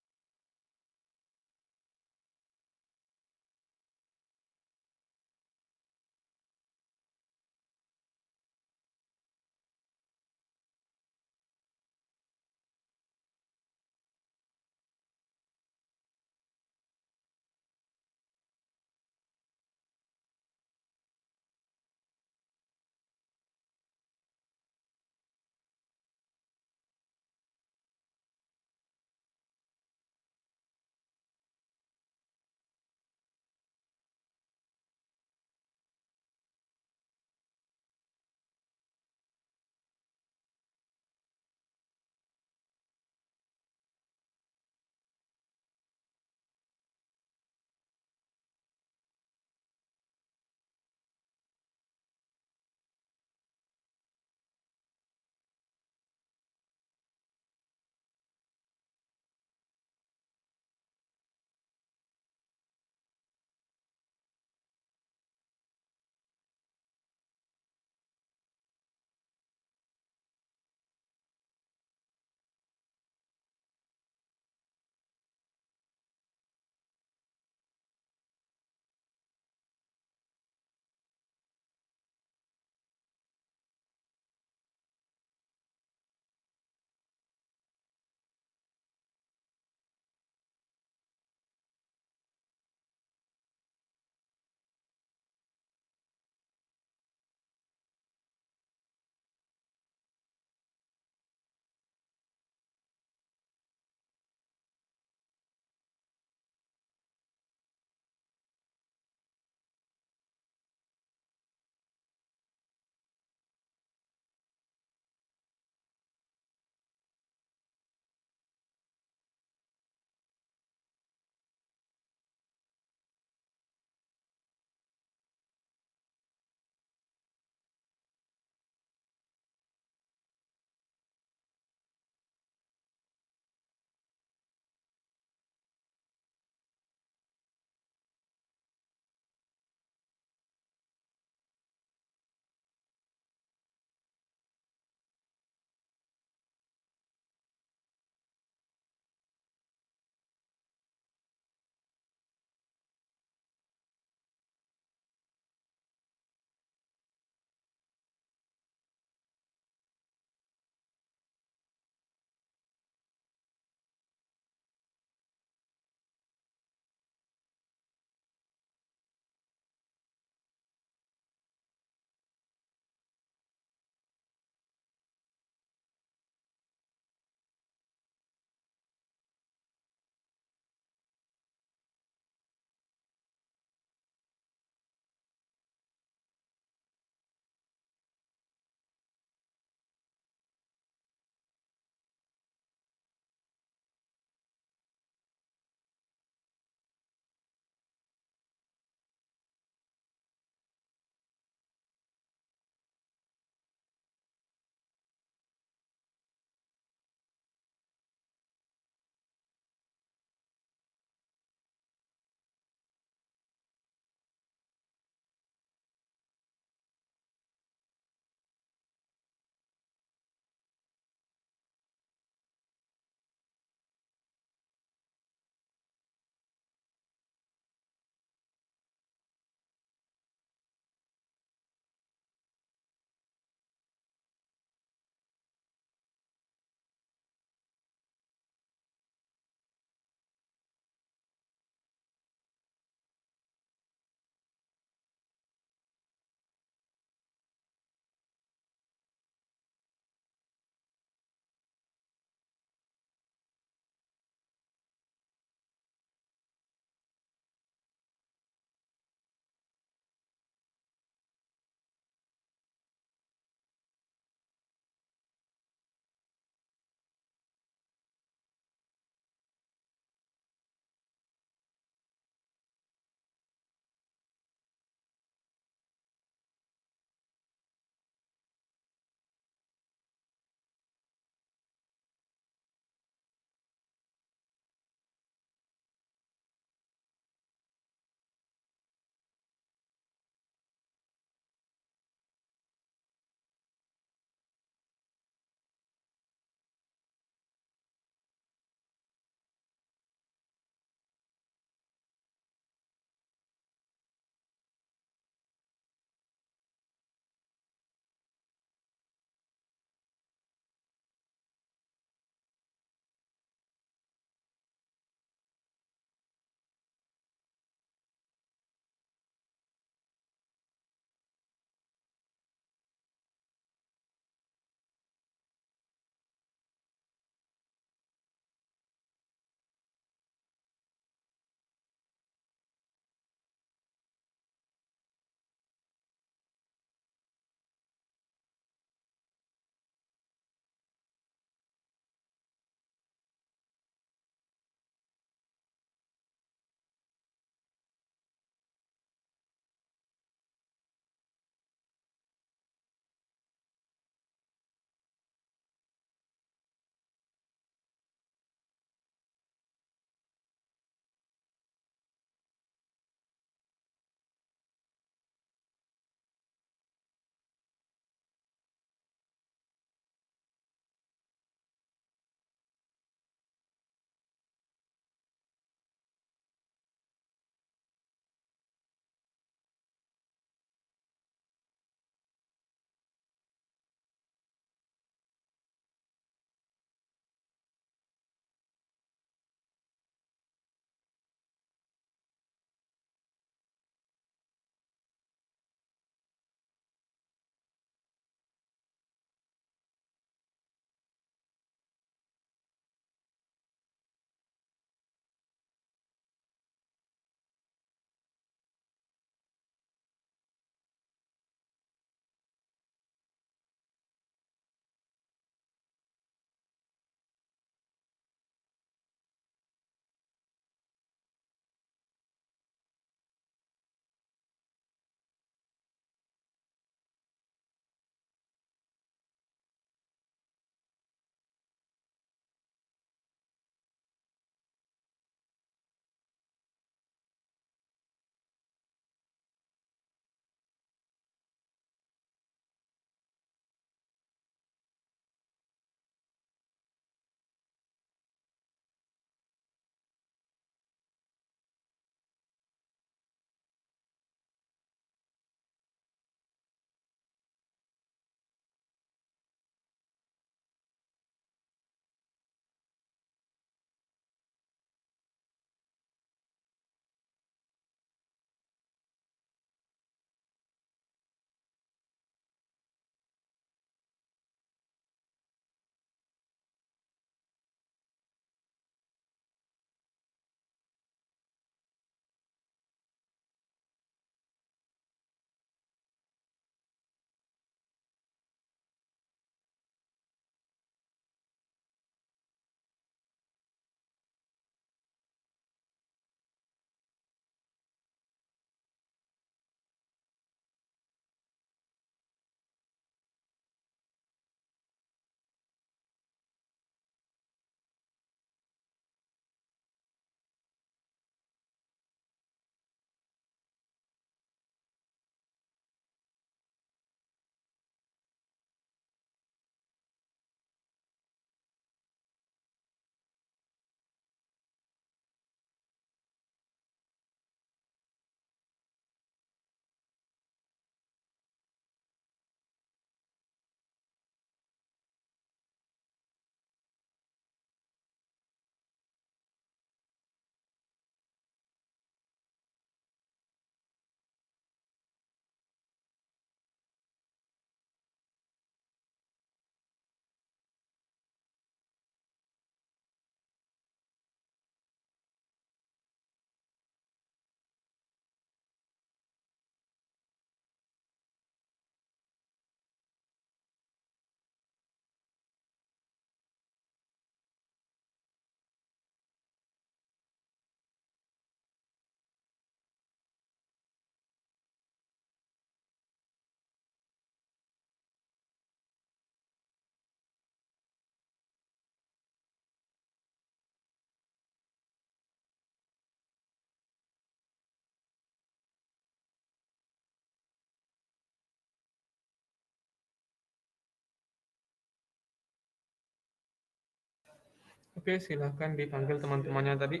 Oke, silahkan dipanggil teman-temannya tadi.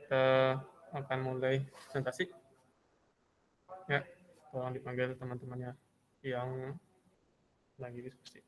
Kita akan mulai presentasi. Ya, tolong dipanggil teman-temannya yang lagi diskusi.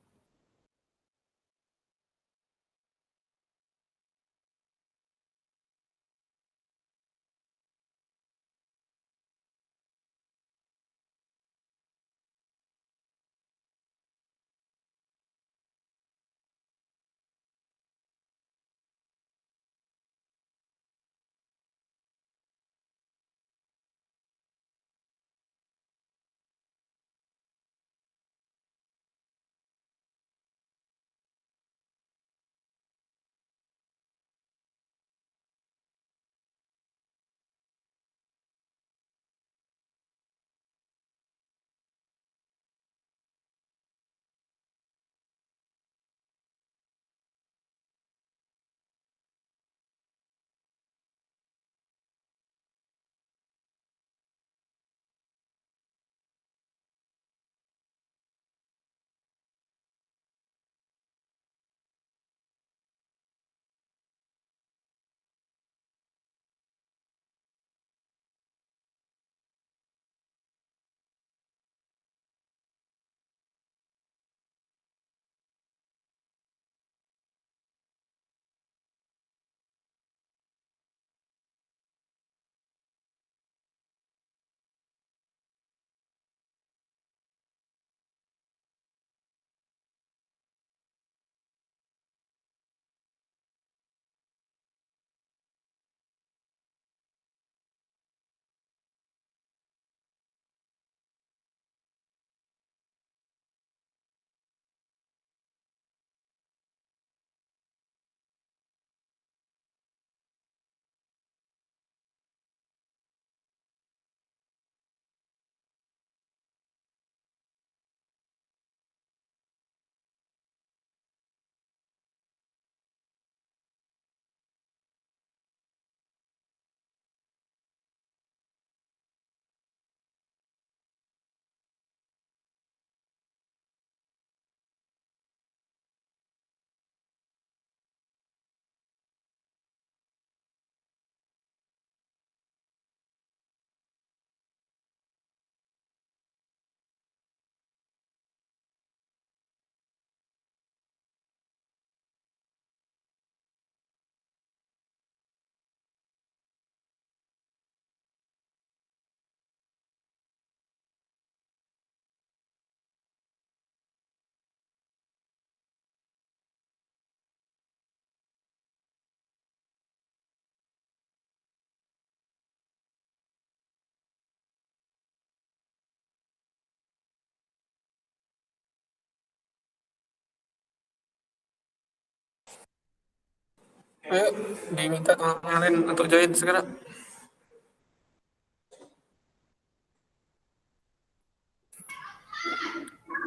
Ayo, diminta teman-teman lain untuk join segera.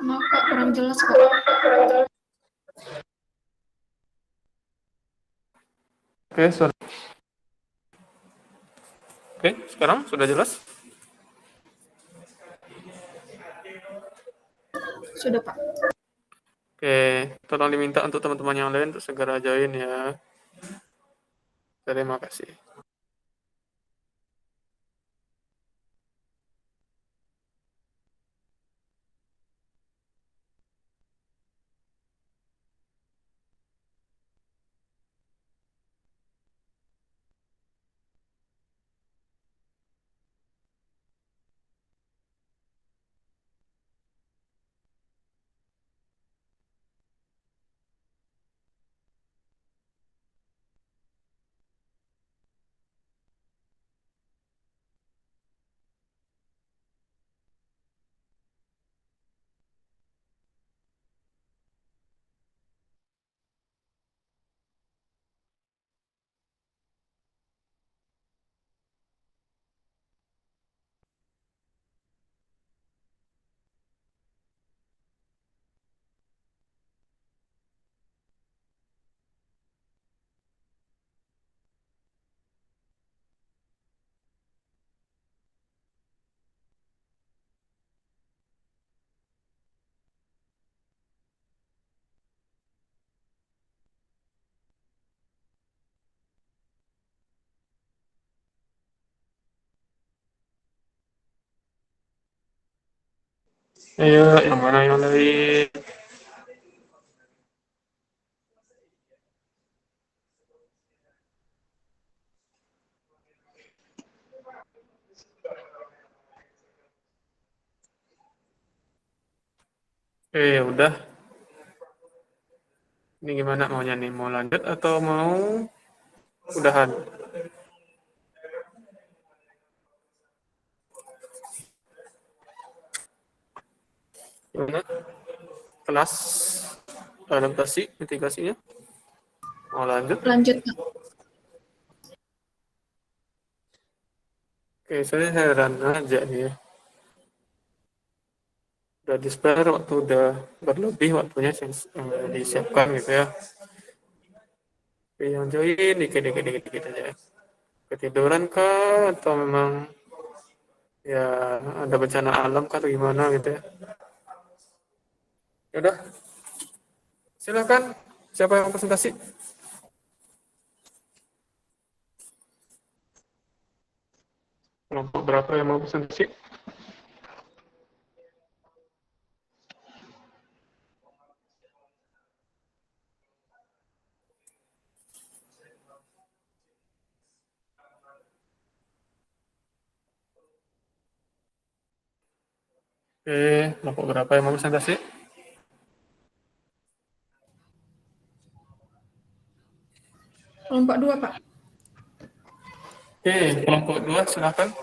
Maaf Pak, kurang jelas Pak. Oke, Oke, sekarang sudah jelas? Sudah Pak. Oke, tolong diminta untuk teman-teman yang lain untuk segera join ya. Terima kasih. Ayo, yang mana yang lain? Udah. Ini gimana maunya nih? Mau lanjut atau mau udahan? Gimana? Kelas adaptasi, mitigasinya? Mau lanjut? Lanjut, Pak. Oke, saya heran aja nih ya. Udah di spare waktu udah berlebih waktunya disiapkan gitu ya. Oke, yang join dikit aja. Ketiduran kah atau memang ya ada bencana alam kah atau gimana gitu ya. Ya udah, silakan. Siapa yang presentasi? Kelompok berapa yang mau presentasi? Oke, kelompok berapa yang mau presentasi? Kelompok 2, Pak. Oke, kelompok dua silakan.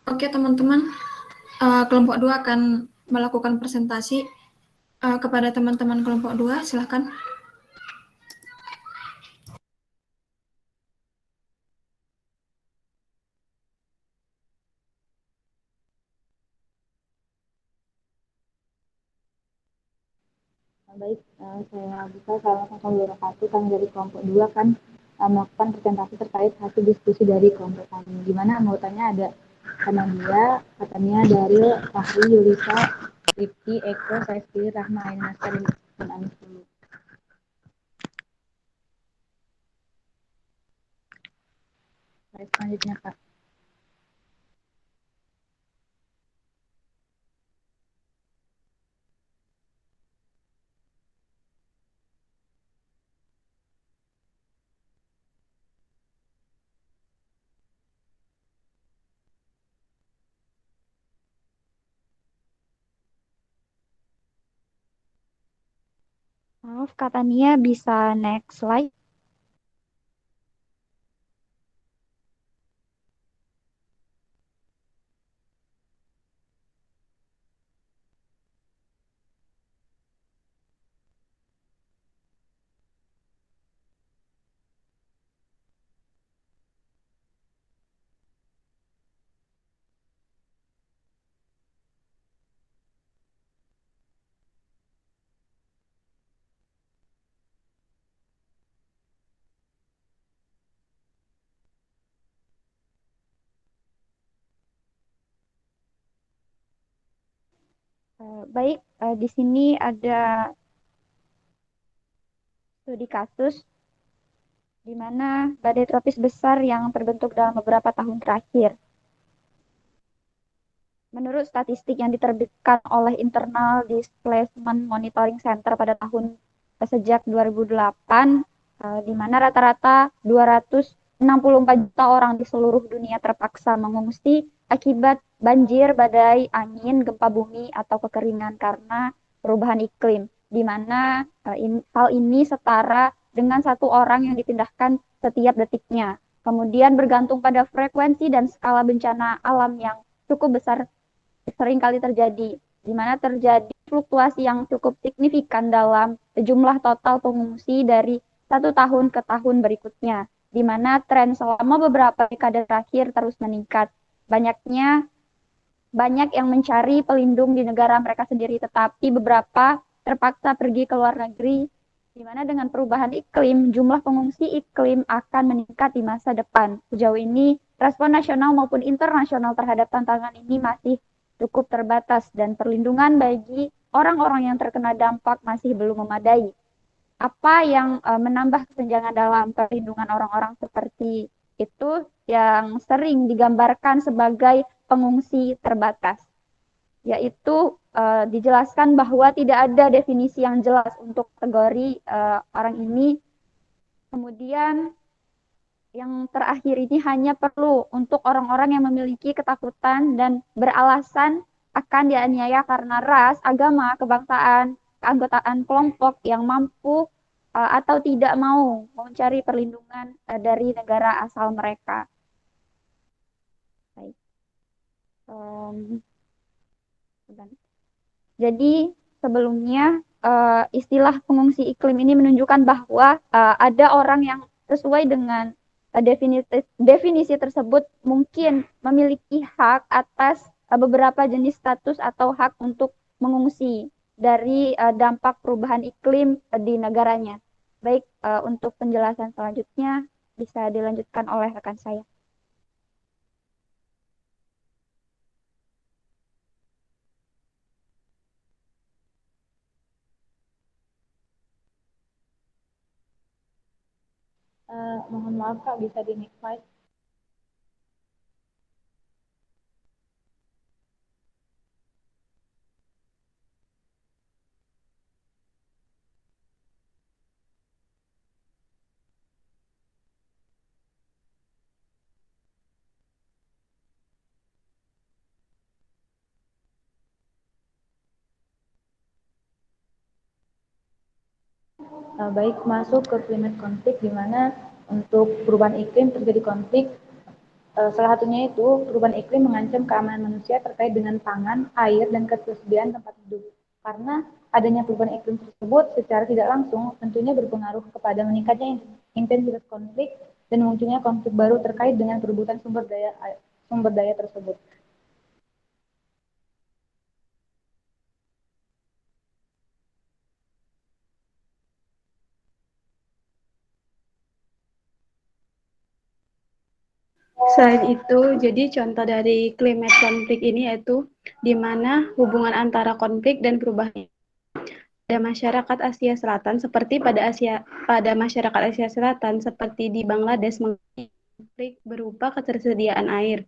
Oke, teman-teman. Kelompok 2 akan melakukan presentasi kepada teman-teman kelompok 2. Silakan. Baik, saya buka. Assalamualaikum warahmatullahi wabarakatuh. Kami dari kelompok 2 kan melakukan presentasi terkait hasil diskusi dari kelompok kami. Di mana anggotanya ada Kanadia, Katania, Daryl, Fahri, Yulisa, Rifki, Eko, Saifi, Rahma, Ain Nasar, dan Anis. Baik, selanjutnya Pak. Maaf, Kak Tania bisa next slide. Baik, di sini ada studi kasus di mana badai tropis besar yang terbentuk dalam beberapa tahun terakhir. Menurut statistik yang diterbitkan oleh Internal Displacement Monitoring Center pada tahun sejak 2008, di mana rata-rata 264 juta orang di seluruh dunia terpaksa mengungsi akibat banjir, badai, angin, gempa bumi, atau kekeringan karena perubahan iklim, di mana hal ini setara dengan satu orang yang dipindahkan setiap detiknya. Kemudian bergantung pada frekuensi dan skala bencana alam yang cukup besar sering kali terjadi, di mana terjadi fluktuasi yang cukup signifikan dalam jumlah total pengungsi dari satu tahun ke tahun berikutnya, di mana tren selama beberapa dekade terakhir terus meningkat. Banyak yang mencari pelindung di negara mereka sendiri, tetapi beberapa terpaksa pergi ke luar negeri, di mana dengan perubahan iklim, jumlah pengungsi iklim akan meningkat di masa depan. Sejauh ini, respon nasional maupun internasional terhadap tantangan ini masih cukup terbatas dan perlindungan bagi orang-orang yang terkena dampak masih belum memadai. Apa yang menambah kesenjangan dalam perlindungan orang-orang seperti itu yang sering digambarkan sebagai pengungsi terbatas, yaitu dijelaskan bahwa tidak ada definisi yang jelas untuk kategori orang ini. Kemudian yang terakhir ini hanya perlu untuk orang-orang yang memiliki ketakutan dan beralasan akan dianiaya karena ras, agama, kebangsaan, keanggotaan kelompok yang mampu atau tidak mau mencari perlindungan dari negara asal mereka. Baik. Jadi sebelumnya istilah pengungsi iklim ini menunjukkan bahwa ada orang yang sesuai dengan definisi tersebut mungkin memiliki hak atas beberapa jenis status atau hak untuk mengungsi dari dampak perubahan iklim di negaranya. Baik, untuk penjelasan selanjutnya bisa dilanjutkan oleh rekan saya. Mohon maaf Kak, bisa di next slide. Baik, masuk ke climate conflict, di mana untuk perubahan iklim terjadi konflik. Salah satunya itu perubahan iklim mengancam keamanan manusia terkait dengan pangan, air, dan ketersediaan tempat hidup. Karena adanya perubahan iklim tersebut secara tidak langsung tentunya berpengaruh kepada meningkatnya intensitas konflik dan munculnya konflik baru terkait dengan perebutan sumber daya tersebut. Selain itu, jadi contoh dari climate konflik ini yaitu di mana hubungan antara konflik dan perubahan pada masyarakat Asia Selatan pada masyarakat Asia Selatan seperti di Bangladesh konflik berupa ketersediaan air.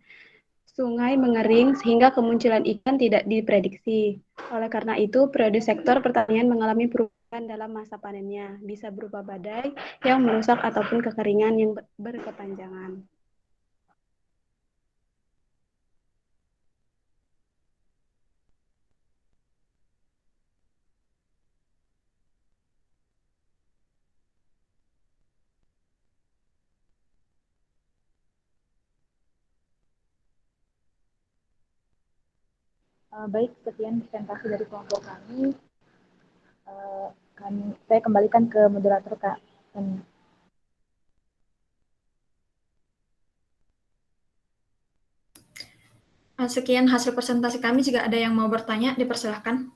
Sungai mengering sehingga kemunculan ikan tidak diprediksi. Oleh karena itu, periode sektor pertanian mengalami perubahan dalam masa panennya, bisa berupa badai yang merusak ataupun kekeringan yang berkepanjangan. Baik, sekian presentasi dari kelompok kami. Saya kembalikan ke moderator Kak Tania. Sekian hasil presentasi kami. Jika ada yang mau bertanya, dipersilahkan.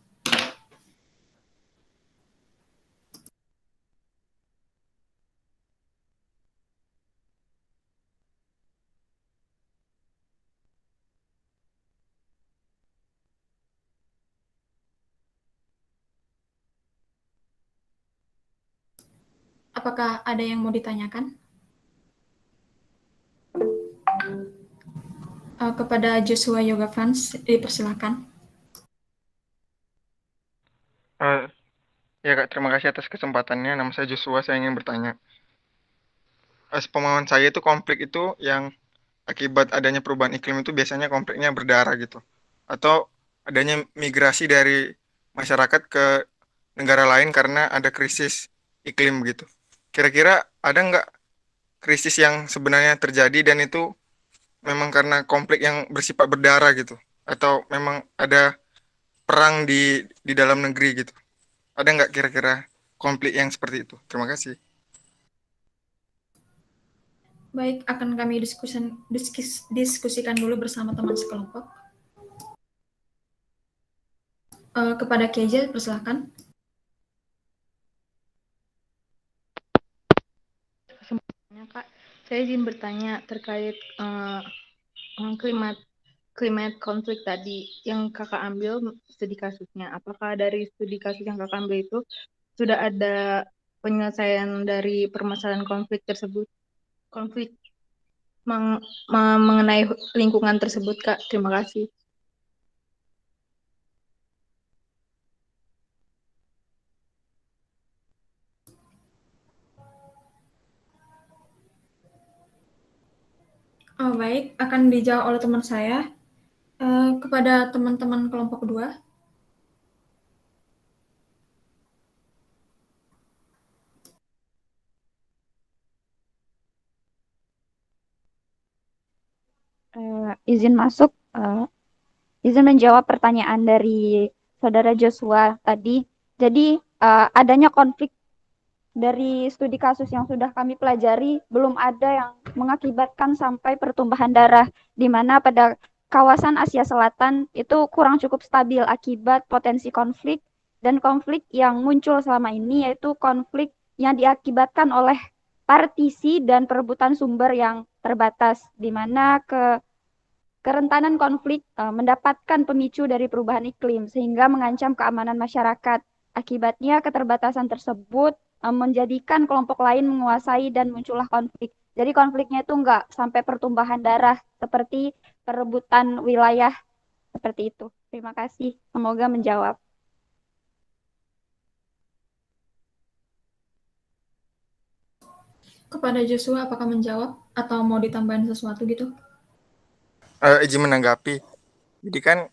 Apakah ada yang mau ditanyakan? Kepada Joshua Yoga Fans, dipersilahkan. Ya Kak, terima kasih atas kesempatannya. Nama saya Joshua, saya ingin bertanya. Sepemahaman saya itu konflik itu yang akibat adanya perubahan iklim itu biasanya konfliknya berdarah gitu. Atau adanya migrasi dari masyarakat ke negara lain karena ada krisis iklim gitu. Kira-kira ada nggak krisis yang sebenarnya terjadi dan itu memang karena konflik yang bersifat berdarah gitu? Atau memang ada perang di dalam negeri gitu? Ada nggak kira-kira konflik yang seperti itu? Terima kasih. Baik, akan kami diskusikan dulu bersama teman sekelompok. Kepada Keja, persilahkan. Kak, saya izin bertanya terkait climate konflik tadi yang kakak ambil studi kasusnya. Apakah dari studi kasus yang kakak ambil itu sudah ada penyelesaian dari permasalahan konflik tersebut, konflik mengenai lingkungan tersebut, Kak? Terima kasih. Baik, akan dijawab oleh teman saya. Kepada teman-teman kelompok 2. Izin masuk, izin menjawab pertanyaan dari Saudara Joshua tadi. Jadi adanya konflik dari studi kasus yang sudah kami pelajari, belum ada yang mengakibatkan sampai pertumpahan darah, di mana pada kawasan Asia Selatan itu kurang cukup stabil akibat potensi konflik, dan konflik yang muncul selama ini yaitu konflik yang diakibatkan oleh partisi dan perebutan sumber yang terbatas, di mana kerentanan konflik mendapatkan pemicu dari perubahan iklim sehingga mengancam keamanan masyarakat. Akibatnya keterbatasan tersebut menjadikan kelompok lain menguasai dan muncullah konflik. Jadi konfliknya itu enggak sampai pertumpahan darah seperti perebutan wilayah seperti itu. Terima kasih. Semoga menjawab. Kepada Joshua, apakah menjawab atau mau ditambahin sesuatu gitu? Izin menanggapi. Jadi kan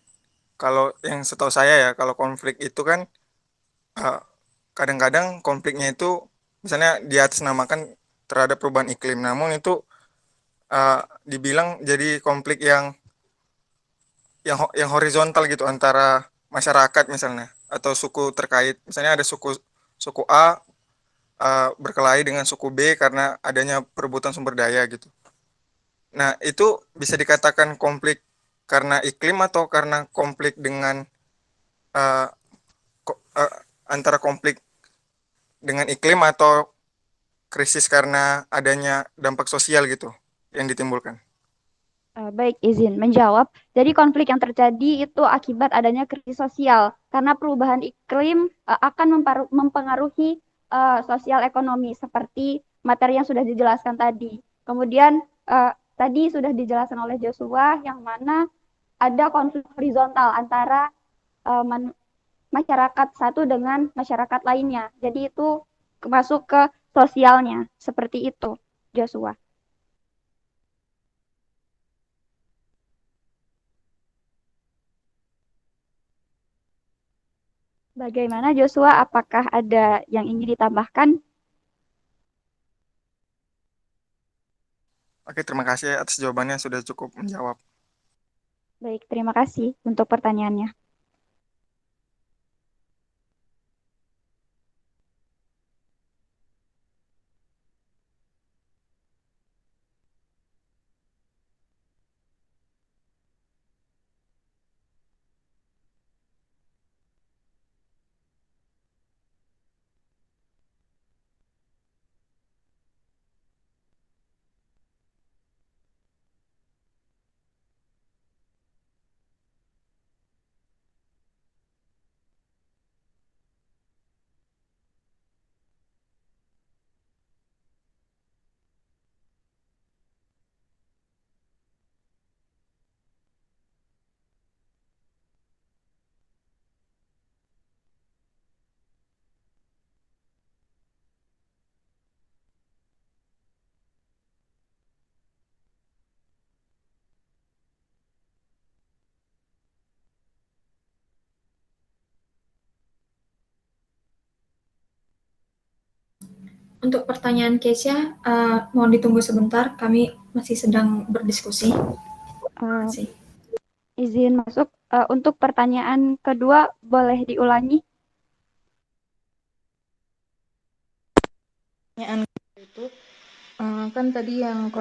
kalau yang setahu saya ya, kalau konflik itu kan kadang-kadang konfliknya itu misalnya diatasnamakan terhadap perubahan iklim, namun itu dibilang jadi konflik yang horizontal gitu antara masyarakat misalnya atau suku terkait. Misalnya ada suku A berkelahi dengan suku B karena adanya perebutan sumber daya gitu. Nah, itu bisa dikatakan konflik karena iklim atau karena konflik dengan uh, antara konflik dengan iklim atau krisis karena adanya dampak sosial gitu yang ditimbulkan. Baik, izin menjawab. Jadi konflik yang terjadi itu akibat adanya krisis sosial karena perubahan iklim akan mempengaruhi sosial ekonomi seperti materi yang sudah dijelaskan tadi. Kemudian tadi sudah dijelaskan oleh Joshua yang mana ada konflik horizontal antara masyarakat satu dengan masyarakat lainnya. Jadi itu masuk ke sosialnya seperti itu, Joshua. Bagaimana Joshua? Apakah ada yang ingin ditambahkan? Oke, terima kasih atas jawabannya, sudah cukup menjawab. Baik, terima kasih untuk pertanyaannya. Untuk pertanyaan Keisha, mohon ditunggu sebentar, kami masih sedang berdiskusi. Terima kasih. Izin masuk. Untuk pertanyaan kedua, boleh diulangi? Pertanyaan itu kan tadi yang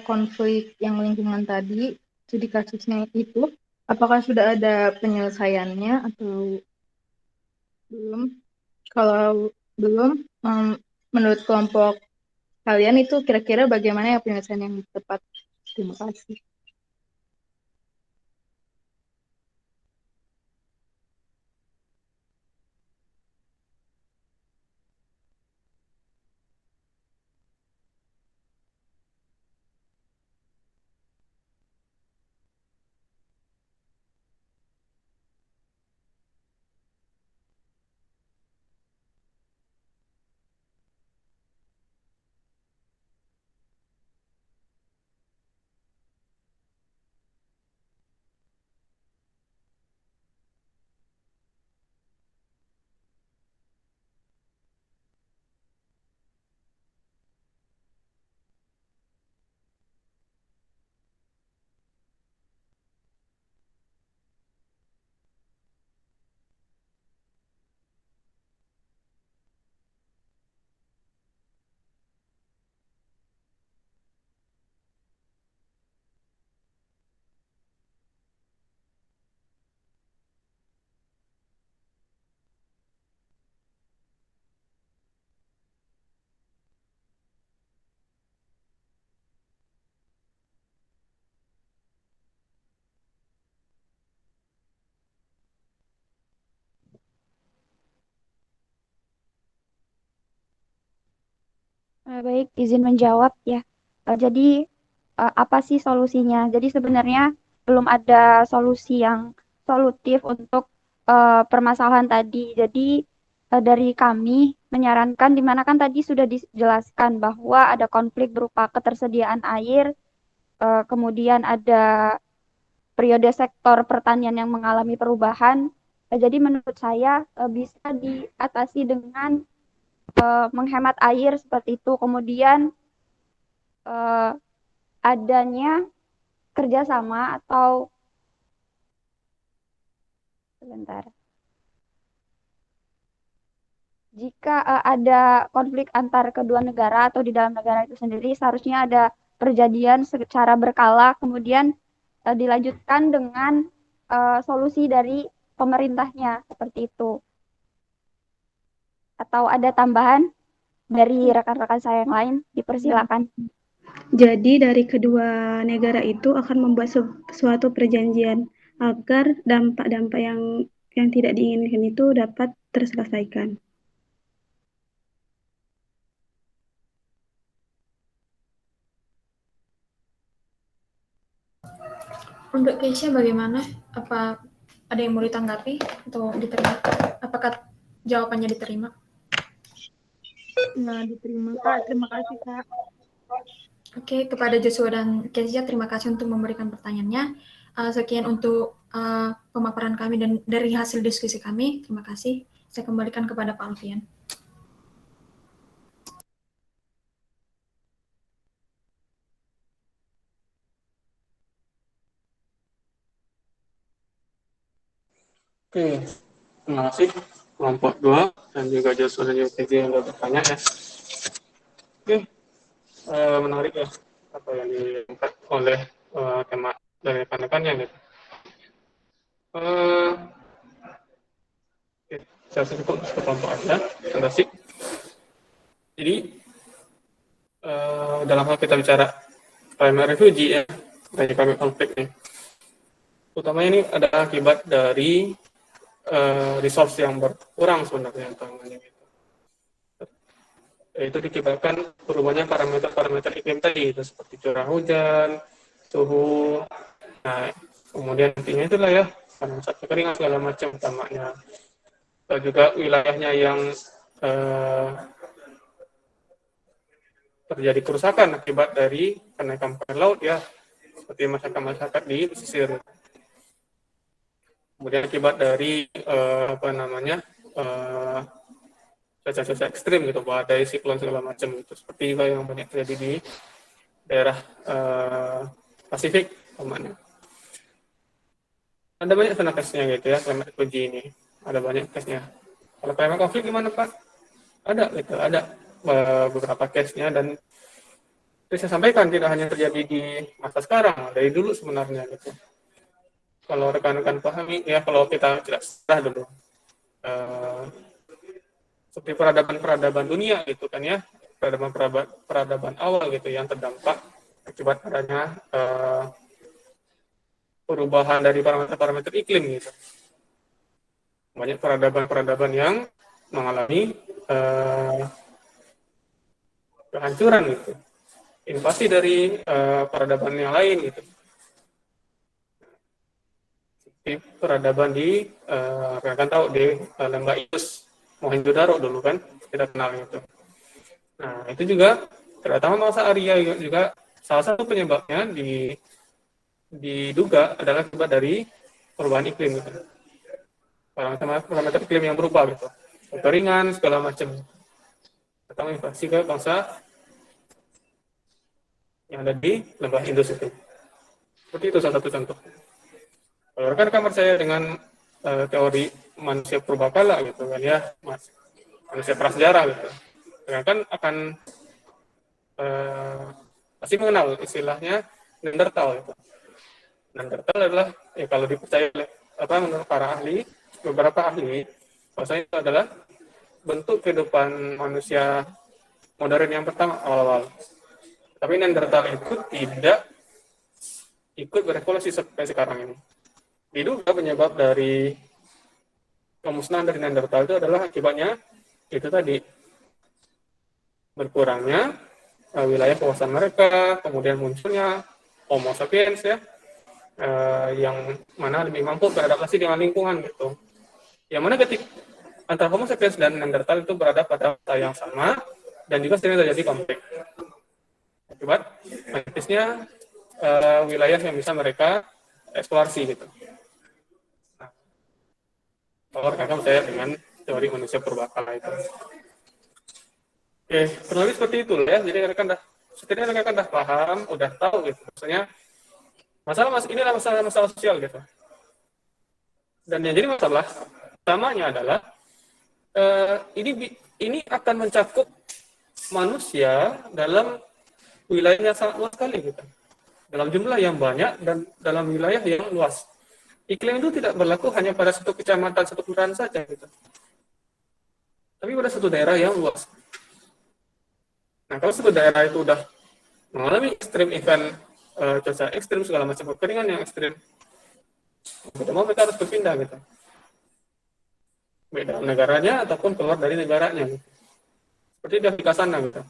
konflik yang lingkungan tadi, studi kasusnya itu, apakah sudah ada penyelesaiannya atau belum? Kalau belum, menurut kelompok kalian itu kira-kira bagaimana ya penyelesaian yang tepat? Terima kasih. Baik, izin menjawab ya. Jadi apa sih solusinya? Jadi sebenarnya belum ada solusi yang solutif untuk permasalahan tadi. Jadi dari kami menyarankan, di mana kan tadi sudah dijelaskan bahwa ada konflik berupa ketersediaan air, kemudian ada periode sektor pertanian yang mengalami perubahan. Jadi menurut saya bisa diatasi dengan menghemat air seperti itu. Kemudian eh, adanya kerjasama atau sebentar. Jika ada konflik antar kedua negara atau di dalam negara itu sendiri, seharusnya ada perjanjian secara berkala, kemudian dilanjutkan dengan solusi dari pemerintahnya seperti itu. Atau ada tambahan dari rekan-rekan saya yang lain, dipersilakan. Jadi dari kedua negara itu akan membuat suatu perjanjian agar dampak-dampak yang tidak diinginkan itu dapat terselesaikan. Untuk Keisha bagaimana? Apa ada yang mau ditanggapi atau diterima? Apakah jawabannya diterima? Nah, diterima Kak. Terima kasih Kak. Oke, kepada Joshua dan Keisha, terima kasih untuk memberikan pertanyaannya. Sekian untuk pemaparan kami dan dari hasil diskusi kami. Terima kasih. Saya kembalikan kepada Pak Alfian. Oke, terima kasih kelompok 2 dan juga Joshua dan juga Keji yang sudah bertanya ya. Oke, menarik ya apa yang diangkat oleh tema dari rekan-rekannya gitu. Oke, saya cukup ke kelompok aja, terima. Jadi dalam hal kita bicara primary refugee ya, dari kami konflik nih, utamanya ini ada akibat dari resource yang berkurang sebenarnya utamanya gitu. Itu dikibatkan perubahannya parameter-parameter iklim tadi, itu seperti curah hujan, suhu, nah kemudian intinya itulah ya, karena saat kekeringan segala macam utamanya. Juga wilayahnya yang terjadi kerusakan akibat dari kenaikan permukaan laut ya, seperti masyarakat-masyarakat di pesisir. Kemudian akibat dari cuaca-cuaca ekstrim gitu, badai, siklon segala macam gitu, seperti yang banyak terjadi di daerah Pasifik umpamanya. Ada banyak kena case-nya gitu ya, climate change ini ada banyak case-nya. Kalau climate konflik gimana Pak? Ada gitu, ada beberapa case-nya, dan itu saya sampaikan tidak hanya terjadi di masa sekarang, dari dulu sebenarnya gitu. Kalau rekan-rekan pahami ya, kalau kita tidak salah dulu seperti peradaban dunia gitu kan ya, peradaban awal gitu yang terdampak akibat adanya perubahan dari parameter iklim gitu. Banyak peradaban yang mengalami kehancuran gitu, invasi dari peradaban yang lain gitu. Seperti peradaban di rekan tahu di lembah Indus, Mohenjo-daro dulu kan kita kenal itu. Nah itu juga terutama masa Arya juga salah satu penyebabnya diduga adalah akibat dari perubahan iklim gitu. Parameter iklim yang berubah gitu, kekeringan segala macam, atau invasi ke bangsa yang ada di lembah Indus itu. Seperti itu salah satu contoh. Kalau rekan-rekan percaya dengan teori manusia purbakala gitu kan ya, manusia prasejarah gitu, kan akan pasti mengenal istilahnya Neanderthal gitu. Neanderthal adalah ya kalau dipercaya menurut para ahli, beberapa ahli, bahwasanya itu adalah bentuk kehidupan manusia modern yang pertama awal-awal. Tapi Neanderthal itu tidak ikut berevolusi sampai sekarang ini. Diduga penyebab dari kemusnahan dari Neanderthal itu adalah akibatnya itu tadi, berkurangnya wilayah kawasan mereka, kemudian munculnya Homo sapiens ya, yang mana lebih mampu beradaptasi dengan lingkungan gitu. Yang mana ketika antara Homo sapiens dan Neanderthal itu berada pada masa yang sama dan juga sering terjadi konflik. Akibat menipisnya wilayah yang bisa mereka eksplorasi gitu. Nah, kalau kakak percaya dengan teori manusia purbakala itu. Oke, kurang lebih seperti itu ya. Jadi setidaknya rekan dah paham, udah tahu gitu. Maksudnya ini adalah masalah sosial gitu. Dan yang jadi masalah utamanya adalah ini akan mencakup manusia dalam wilayah yang sangat luas sekali gitu. Dalam jumlah yang banyak dan dalam wilayah yang luas. Iklim itu tidak berlaku hanya pada satu kecamatan, satu kelurahan saja gitu. Tapi pada satu daerah yang luas. Nah, kalau satu daerah itu udah mengalami ekstrim event cuaca ekstrim segala macam kekeringan yang ekstrim, tidak mau mereka harus berpindah gitu. Baik dalam negaranya ataupun keluar dari negaranya. Gitu. Seperti di Afrika sana gitu.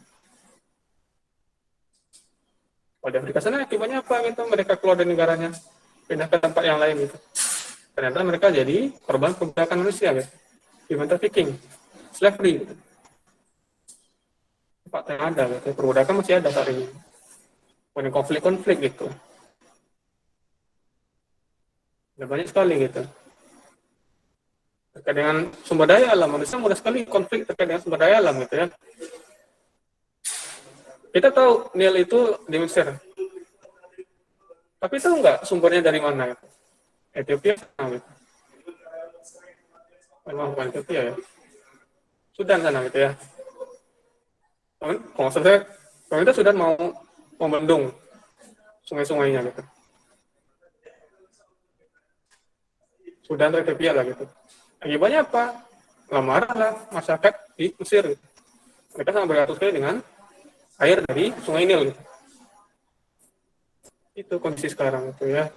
Kalau di Afrika sana akibatnya apa gitu? Mereka keluar dari negaranya, pindah ke tempat yang lain gitu. Ternyata mereka jadi korban perbudakan manusia gitu. Human trafficking, slavery gitu. Tempat yang ada gitu. Perbudakan masih ada saat ini. Punya konflik-konflik gitu. Ada banyak sekali gitu. Terkait dengan sumber daya alam, manusia mudah sekali konflik terkait dengan sumber daya alam gitu ya. Kita tahu Nil itu di Mesir. Tapi tahu nggak sumbernya dari mana? Gitu? Ethiopia sana gitu. Memang bukan Ethiopia ya. Sudan sana gitu ya. Kalau saya, pemerintah Sudan mau membendung sungai-sungainya gitu. Sudan atau Ethiopia lah gitu. Akibatnya apa? Marahlah masyarakat di Mesir. Gitu. Mereka sangat beratus sekali dengan air dari Sungai Nil. Gitu. Itu kondisi sekarang itu ya.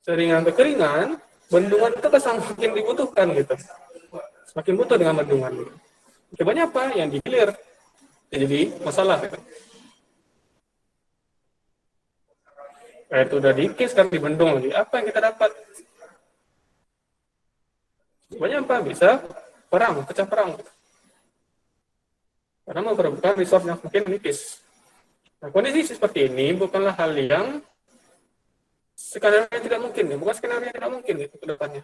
Seringan kekeringan, bendungan itu semakin dibutuhkan gitu. Semakin butuh dengan bendungan. Gitu. Akibatnya apa? Yang digilir. Jadi masalah. Gitu. Air itu udah dikis, sekarang dibendung lagi. Apa yang kita dapat? Banyak apa? Bisa perang, pecah perang. Karena memperebutkan resource yang mungkin menipis. Nah, kondisi seperti ini bukanlah hal yang skenario yang tidak mungkin, ya. Bukan skenario yang tidak mungkin gitu ke depannya.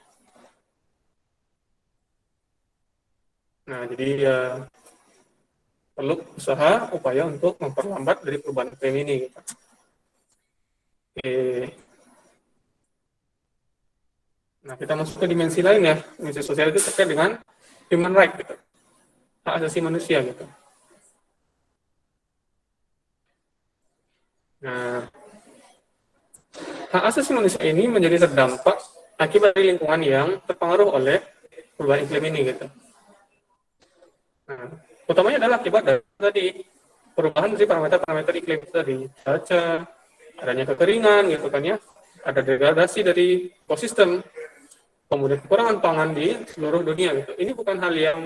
Nah, jadi perlu usaha upaya untuk memperlambat dari perubahan iklim ini. Gitu. Oke. Nah, kita masuk ke dimensi lain ya. Dimensi sosial itu terkait dengan human right, gitu. Hak asasi manusia, gitu. Nah, hak asasi manusia ini menjadi terdampak akibat dari lingkungan yang terpengaruh oleh perubahan iklim ini, gitu. Nah, utamanya adalah akibat dari tadi perubahan dari parameter-parameter iklim itu tadi, cuaca, adanya kekeringan, gitu kan ya, ada degradasi dari ekosistem, kemudian kekurangan pangan di seluruh dunia, gitu. Ini bukan hal yang,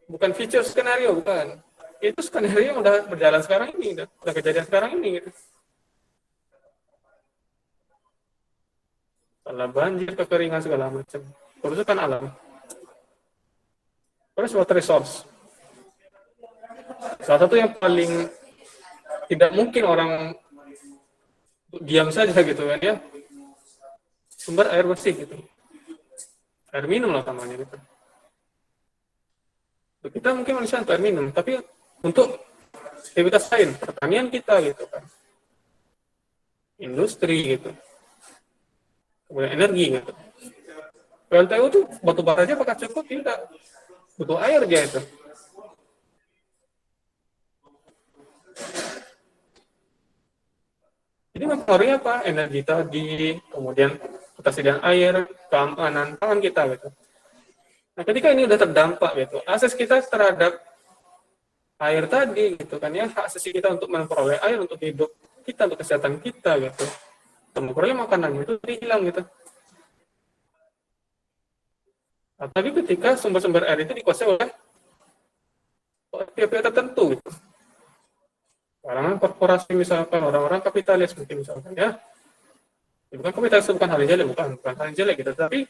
bukan feature skenario, bukan. Itu skenario yang udah berjalan sekarang ini, udah kejadian sekarang ini, gitu. Salah banjir, kekeringan, segala macam. Kerusakan alam. Terus water resource. Salah satu yang paling tidak mungkin orang diam saja gitu kan ya, sumber air bersih gitu, air minum lah namanya gitu. Kita mungkin manusia untuk air minum, tapi untuk aktivitas lain, pertanian kita gitu kan, industri gitu, kemudian energi gitu. PLTU tuh batu bara aja apakah cukup? Tidak, butuh air dia itu. Jadi mempengaruhi apa? Energi tadi, kemudian ketersediaan air, keamanan pangan kita gitu. Nah, ketika ini udah terdampak gitu, akses kita terhadap air tadi gitu kan ya, akses kita untuk memperoleh air untuk hidup kita, untuk kesehatan kita gitu, untuk memperoleh makanan itu hilang gitu. Nah, tapi ketika sumber-sumber air itu dikuasai oleh pihak-pihak tertentu gitu. Orang korporasi misalkan, orang-orang kapitalis mungkin misalkan ya. Bukan kapitalis, bukan hal yang jelek, bukan hal yang jelek gitu, tapi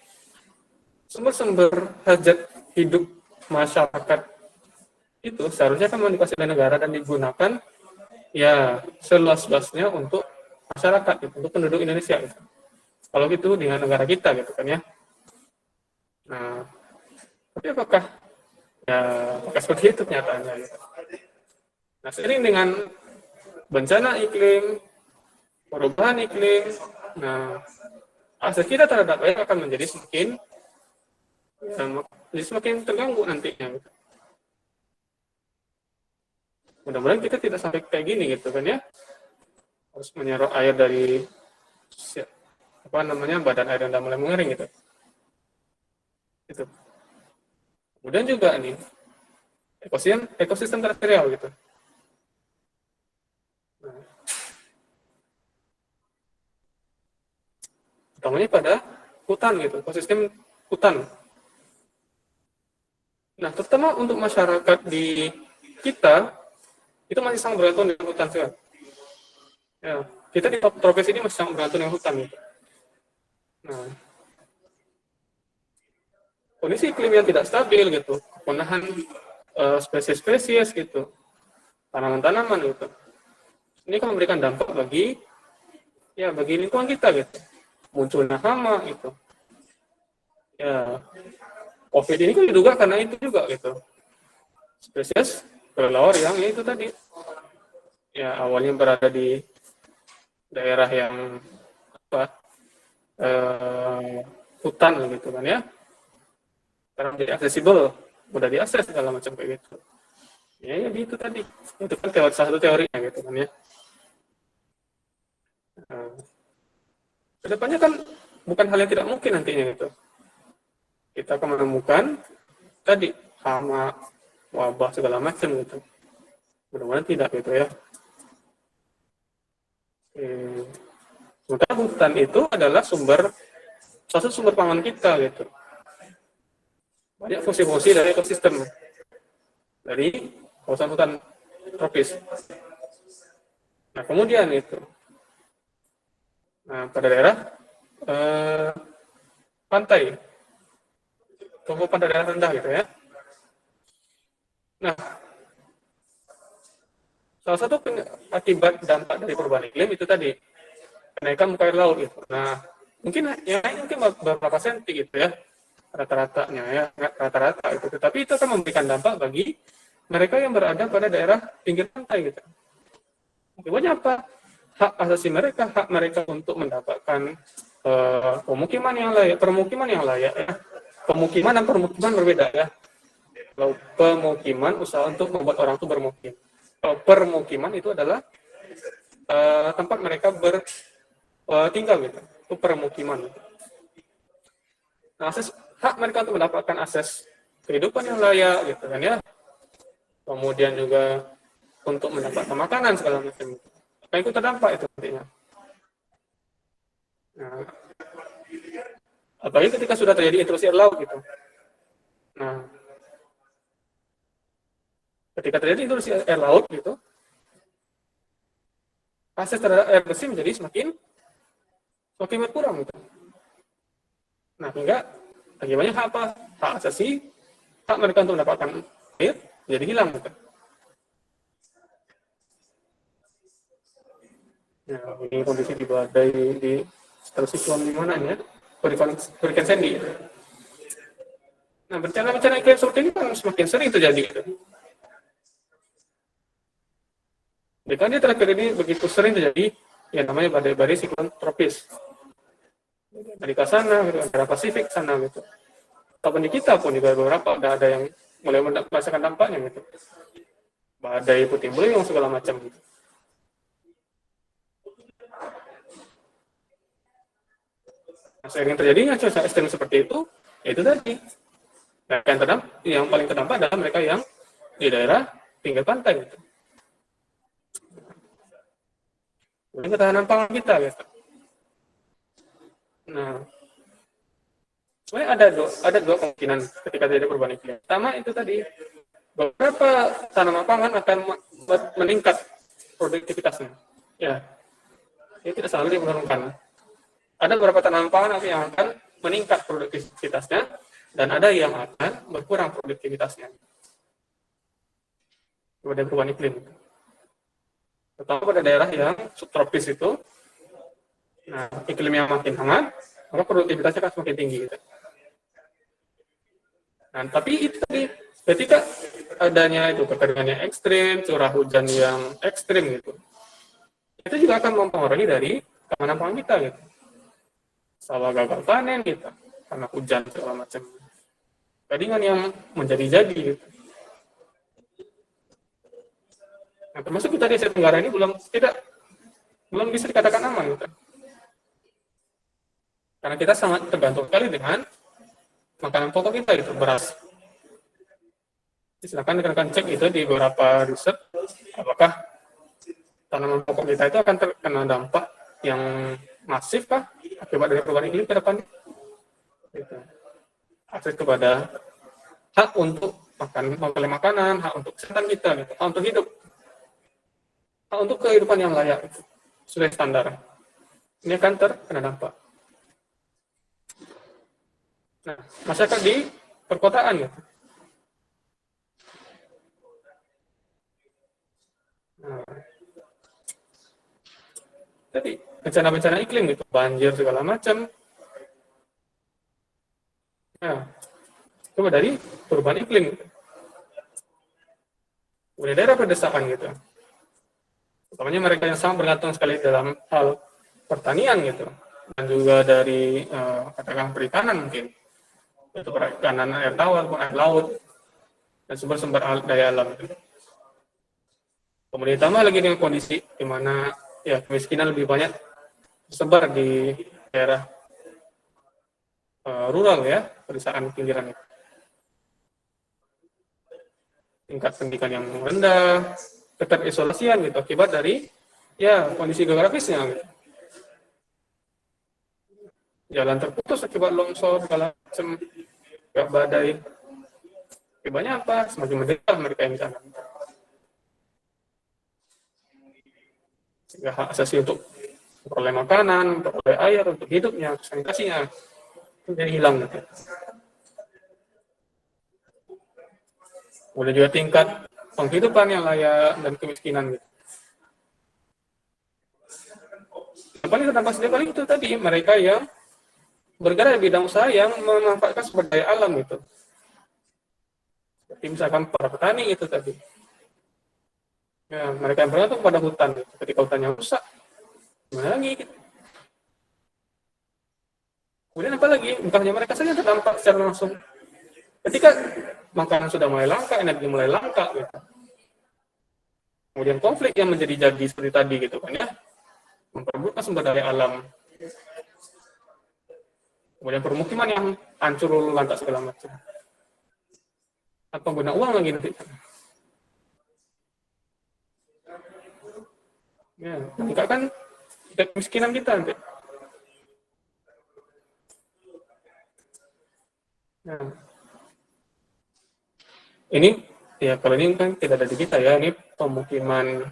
sumber-sumber hajat hidup masyarakat itu seharusnya kan dikuasai oleh negara dan digunakan ya seluas-luasnya untuk masyarakat gitu, untuk penduduk Indonesia gitu. Kalau gitu dengan negara kita gitu kan ya. Nah, tapi apakah seperti itu kenyataannya gitu. Nah, seiring dengan bencana iklim, perubahan iklim, nah akses kita terhadap air akan menjadi semakin terganggu nantinya. Gitu. Mudah-mudahan kita tidak sampai kayak gini gitu kan ya, harus menyerap air dari badan air yang udah mulai mengering gitu. Itu. Kemudian juga nih ekosistem teritorial gitu. Nah, utamanya pada hutan gitu, ekosistem hutan. Nah, terutama untuk masyarakat di kita itu masih sangat bergantung dengan hutan juga. Ya, kita di tropis ini masih sangat bergantung dengan hutan gitu. Nah, kondisi iklim yang tidak stabil gitu, kepunahan spesies-spesies gitu, tanaman-tanaman gitu. Ini kan memberikan dampak bagi lingkungan kita gitu. Munculnya hama gitu. Ya, COVID ini kan diduga karena itu juga gitu. Spesies kelelawar yang itu tadi. Ya, awalnya berada di daerah yang hutan gitu kan ya. Sekarang jadi aksesibel, mudah diakses segala macam kayak gitu. Ya gitu tadi. Itu kan salah satu teorinya gitu kan ya. Nah, kedepannya kan bukan hal yang tidak mungkin nantinya gitu. Kita akan menemukan tadi hama, wabah segala macam gitu. Mudah-mudahan tidak gitu ya. Sementara hutan itu adalah salah satu sumber pangan kita gitu. Banyak fungsi-fungsi dari ekosistem dari kawasan hutan tropis. Nah, kemudian itu. Nah, pada daerah pantai, pada daerah rendah gitu ya. Nah, salah satu akibat dampak dari perubahan iklim itu tadi kenaikan muka air laut gitu. Nah, mungkin beberapa senti gitu ya. rata-ratanya ya, rata-rata itu. Tetapi itu akan memberikan dampak bagi mereka yang berada pada daerah pinggir pantai gitu. Akibatnya apa? Hak asasi mereka, hak mereka untuk mendapatkan pemukiman yang layak, permukiman yang layak ya. Pemukiman dan permukiman berbeda ya. Kalau pemukiman usaha untuk membuat orang itu bermukim. Kalau permukiman itu adalah tempat mereka tinggal gitu. Itu permukiman. Nah, hak mereka untuk mendapatkan akses kehidupan yang layak gitu kan ya. Kemudian juga untuk mendapatkan makanan segala macam. Nah, itu terdampak itu nantinya. Nah, apalagi ketika sudah terjadi intrusi air laut gitu. Nah, ketika terjadi intrusi air laut gitu, akses terhadap air bersih menjadi semakin berkurang gitu. Nah, hingga akibatnya hak apa? Hak asasi, hak mereka untuk mendapatkan air jadi hilang gitu. Nah, ini kondisi di badai di setelah siklon di mana ya? Hurricane Sandy. Nah, bencana-bencana iklim seperti ini kan semakin sering terjadi gitu. Jadi dia terakhir ini begitu sering terjadi yang namanya badai-badai siklon tropis. Amerika sana, gitu, antara Pasifik sana gitu. Ataupun di kita pun juga beberapa ada yang mulai merasakan dampaknya gitu. Badai puting beliung segala macam gitu. Nah, seiring terjadinya cuaca ekstrem seperti itu, itu tadi. Nah, yang paling terdampak adalah mereka yang di daerah pinggir pantai gitu. Ini ketahanan pangan kita gitu. Nah, sebenarnya ada dua kemungkinan ketika terjadi perubahan iklim. Pertama itu tadi, beberapa tanaman pangan akan meningkat produktivitasnya. Ya, ini tidak selalu menurunkan. Ada beberapa tanaman pangan yang akan meningkat produktivitasnya, dan ada yang akan berkurang produktivitasnya. Kemudian perubahan iklim. Terutama pada daerah yang subtropis itu, nah, iklim yang makin hangat, maka produktivitasnya akan semakin tinggi. Gitu. Nah, tapi itu tadi, ketika adanya itu kekeringan yang ekstrim, curah hujan yang ekstrim gitu, itu juga akan mempengaruhi dari keamanan pangan kita gitu. Sawah gagal panen gitu, karena hujan segala macam. Kekeringan yang menjadi-jadi gitu. Nah, termasuk kita di Asia Tenggara ini belum bisa dikatakan aman gitu. Karena kita sangat tergantung sekali dengan makanan pokok kita gitu, beras. Silakan rekan-rekan cek itu di beberapa riset, apakah tanaman pokok kita itu akan terkena dampak yang masif kah akibat dari perubahan iklim ke depan. Gitu. Akses kepada hak untuk memperoleh makanan, hak untuk kesehatan kita, gitu, hak untuk hidup, hak untuk kehidupan yang layak, gitu. Sudah standar. Ini akan terkena dampak. Nah, masyarakat di perkotaan gitu. Nah, jadi bencana-bencana iklim gitu, banjir segala macam. Nah, itu dari perubahan iklim. Gitu. Kemudian daerah pedesaan gitu. Utamanya mereka yang sangat bergantung sekali dalam hal pertanian gitu, dan juga dari katakan perikanan mungkin, itu perikanan air tawar maupun air laut dan sumber-sumber daya alam. Gitu. Kemudian tambah lagi dengan kondisi di mana ya kemiskinan lebih banyak tersebar di daerah rural ya, pedesaan pinggiran. Tingkat pendidikan yang rendah, keterisolasian gitu akibat dari ya kondisi geografisnya. Gitu. Jalan terputus akibat longsor segala macam, badai. Akibatnya apa? Semakin menderita mereka yang di sana. Sehingga hak asasi untuk memperoleh makanan, memperoleh air, untuk hidupnya, sanitasinya, itu jadi hilang. Gitu. Kemudian juga tingkat penghidupan yang layak dan kemiskinan. Gitu. Yang paling terdampak sekali itu tadi, mereka yang bergerak di bidang usaha yang memanfaatkan sumber daya alam gitu. Seperti misalkan para petani itu tadi. Ya, mereka yang bergantung pada hutan gitu. Ketika hutannya rusak, gimana lagi gitu. Kemudian apa lagi? Bukan hanya mereka saja yang terdampak secara langsung. Ketika makanan sudah mulai langka, energi mulai langka gitu. Kemudian konflik yang menjadi seperti tadi gitu kan ya, memperebutkan sumber daya alam. Kemudian permukiman yang hancur lulu lantak segala macam. Atau guna uang lagi nanti. Ya, enggak kan kemiskinan kita nanti. Nah, ini ya kalau ini kan tidak ada di kita ya, ini pemukiman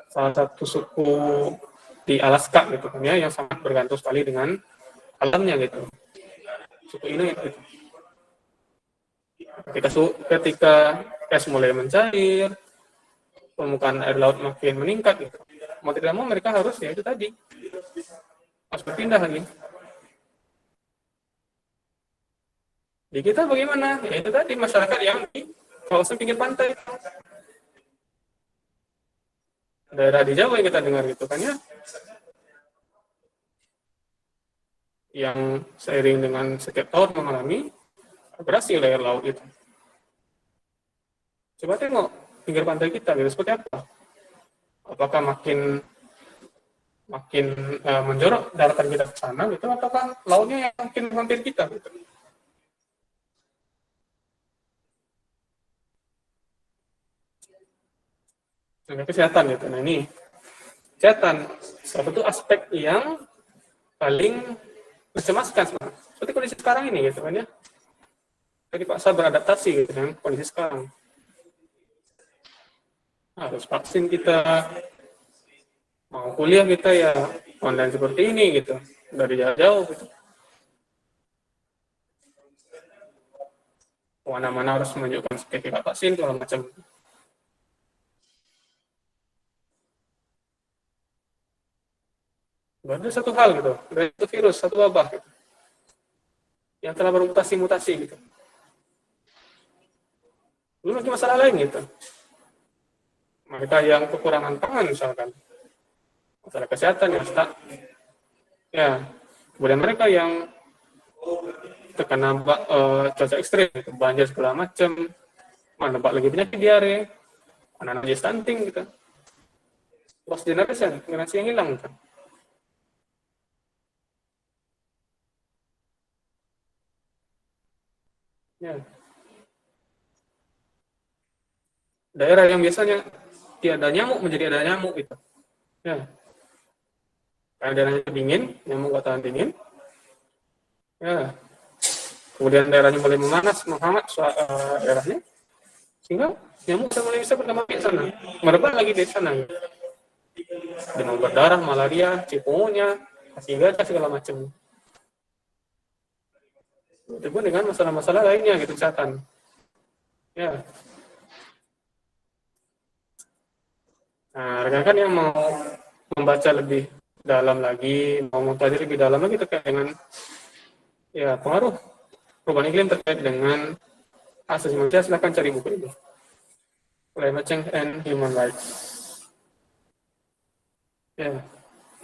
salah satu suku di Alaska gitu kan ya, yang sangat bergantung sekali dengan alamnya gitu. Suku ini gitu. Ketika es mulai mencair, permukaan air laut makin meningkat gitu. Mau tidak mau mereka harus ya itu tadi harus berpindah lagi. Di kita bagaimana? Ya itu tadi masyarakat yang di kawasan pinggir pantai. Daerah di Jawa yang kita dengar gitu kan ya. Yang seiring dengan setiap tahun mengalami abrasi layar laut itu. Coba tengok pinggir pantai kita gitu seperti apa? Apakah makin menjorok daratan kita ke sana gitu, ataukah lautnya yang makin hampir kita gitu. Dengan kesehatan gitu. Nah ini kesehatan salah satu aspek yang paling mencemaskan seperti kondisi sekarang ini gitu kan ya. Jadi paksa beradaptasi gitu dengan kondisi sekarang. Harus vaksin kita, mau kuliah kita ya online seperti ini gitu, dari jauh-jauh gitu. Mana-mana harus menunjukkan sertifikat vaksin segala macam. Ada satu hal gitu, dari itu virus, satu wabah gitu, yang telah bermutasi-mutasi gitu. Belum lagi masalah lain gitu. Mereka yang kekurangan pangan misalkan, masalah kesehatan yang stuck. Ya, kemudian mereka yang terkena cuaca ekstrim, gitu, banjir segala macam, mana lagi penyakit diare, anak-anak jadi stunting gitu. Lost generation, generasi yang hilang gitu. Ya. Daerah yang biasanya tiada nyamuk menjadi ada nyamuk gitu. Ya. Karena daerahnya dingin, nyamuk gak tahan dingin. Ya. Kemudian daerahnya mulai menghangat daerahnya, sehingga nyamuk mulai bisa berkembang di sana, merebak lagi di sana. Gitu. Demam berdarah, malaria, cikungunya, kasih gajah segala macam. Itu pun dengan masalah-masalah lainnya gitu kesehatan. Ya. Nah, rekan-rekan yang mau membaca lebih dalam lagi, mau mempelajari lebih dalam lagi terkait dengan ya pengaruh perubahan iklim terkait dengan asasi manusia, silakan cari buku ini. Climate Change and Human Rights. Ya,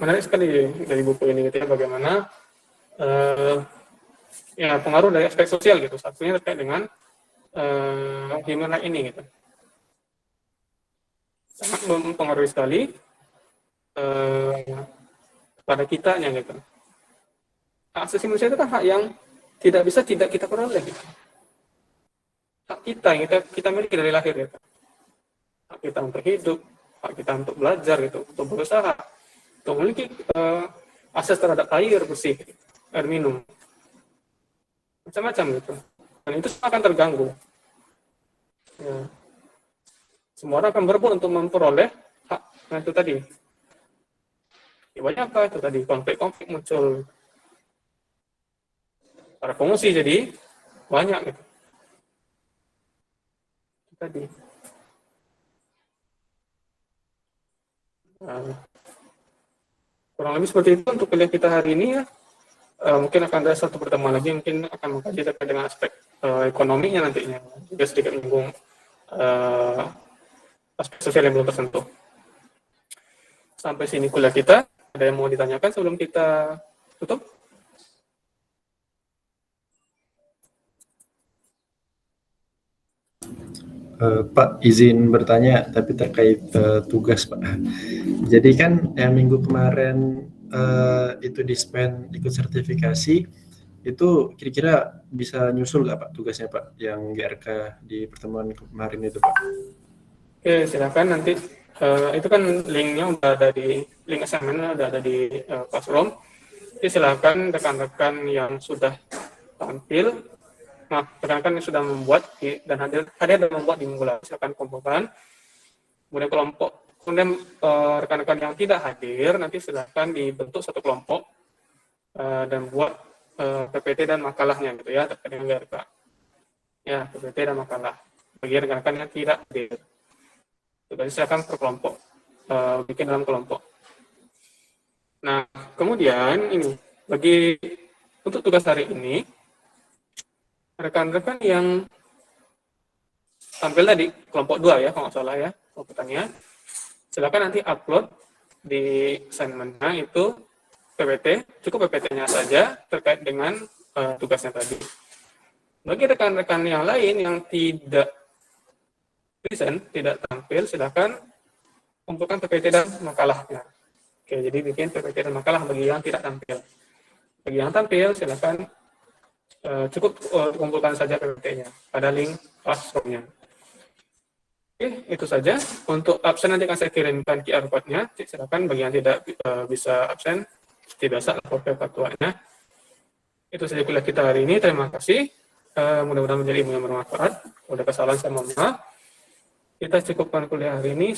menarik sekali dari buku ini gitu ya, bagaimana ya pengaruh dari aspek sosial gitu. Satunya terkait dengan human rights ini gitu. Sangat mempengaruhi sekali pada kitanya gitu. Hak asasi manusia itu kan hak yang tidak kita peroleh gitu. Hak kita yang kita miliki dari lahir gitu. Hak kita untuk hidup, hak kita untuk belajar gitu, untuk berusaha, untuk memiliki akses terhadap air bersih, air minum, macam-macam gitu. Dan itu akan terganggu. Ya. Semua orang akan berebut untuk memperoleh hak itu tadi. Banyak apa itu tadi, konflik-konflik muncul. Para pengungsi jadi banyak gitu. Itu tadi. Kurang lebih seperti itu untuk kuliah kita hari ini ya. Mungkin akan ada satu pertemuan lagi, mungkin akan mengkaji terkait dengan aspek ekonominya nantinya. Juga sedikit menyinggung aspek sosial yang belum tersentuh. Sampai sini kuliah kita. Ada yang mau ditanyakan sebelum kita tutup? Pak, izin bertanya, tapi terkait tugas, Pak. Jadi kan yang minggu kemarin itu dispen ikut sertifikasi, itu kira-kira bisa nyusul nggak Pak tugasnya Pak, yang GRK di pertemuan kemarin itu Pak? Oke, silakan nanti. Itu kan linknya udah ada di, link assignment udah ada di Classroom. Jadi silakan rekan-rekan yang sudah tampil, rekan-rekan yang sudah membuat dan hadir dan membuat di minggu lalu, silakan kumpulkan. Kemudian kemudian rekan-rekan yang tidak hadir nanti silakan dibentuk satu kelompok dan buat PPT dan makalahnya gitu ya terkait dengan GRK. Ya, PPT dan makalah bagi rekan-rekan yang tidak hadir. Jadi silakan per kelompok, bikin dalam kelompok. Nah, kemudian ini untuk tugas hari ini, rekan-rekan yang tampil tadi kelompok 2 ya, kalau nggak salah ya, komputernya, silakan nanti upload di assignment-nya itu PPT, cukup PPT-nya saja terkait dengan tugasnya tadi. Bagi rekan-rekan yang lain yang tidak present, tidak tampil, silakan kumpulkan PPT dan makalahnya. Oke, jadi bikin PPT dan makalah bagi yang tidak tampil. Bagi yang tampil, silakan cukup kumpulkan saja PPT-nya pada link Classroom-nya. Oke, itu saja. Untuk absen nanti akan saya kirimkan QR code-nya. Silakan bagi yang tidak bisa absen, seperti biasa lapor ke ketuanya. Itu saja kuliah kita hari ini. Terima kasih. Mudah-mudahan menjadi ilmu yang bermanfaat. Kalau ada kesalahan saya mohon maaf. Kita cukupkan kuliah hari ini.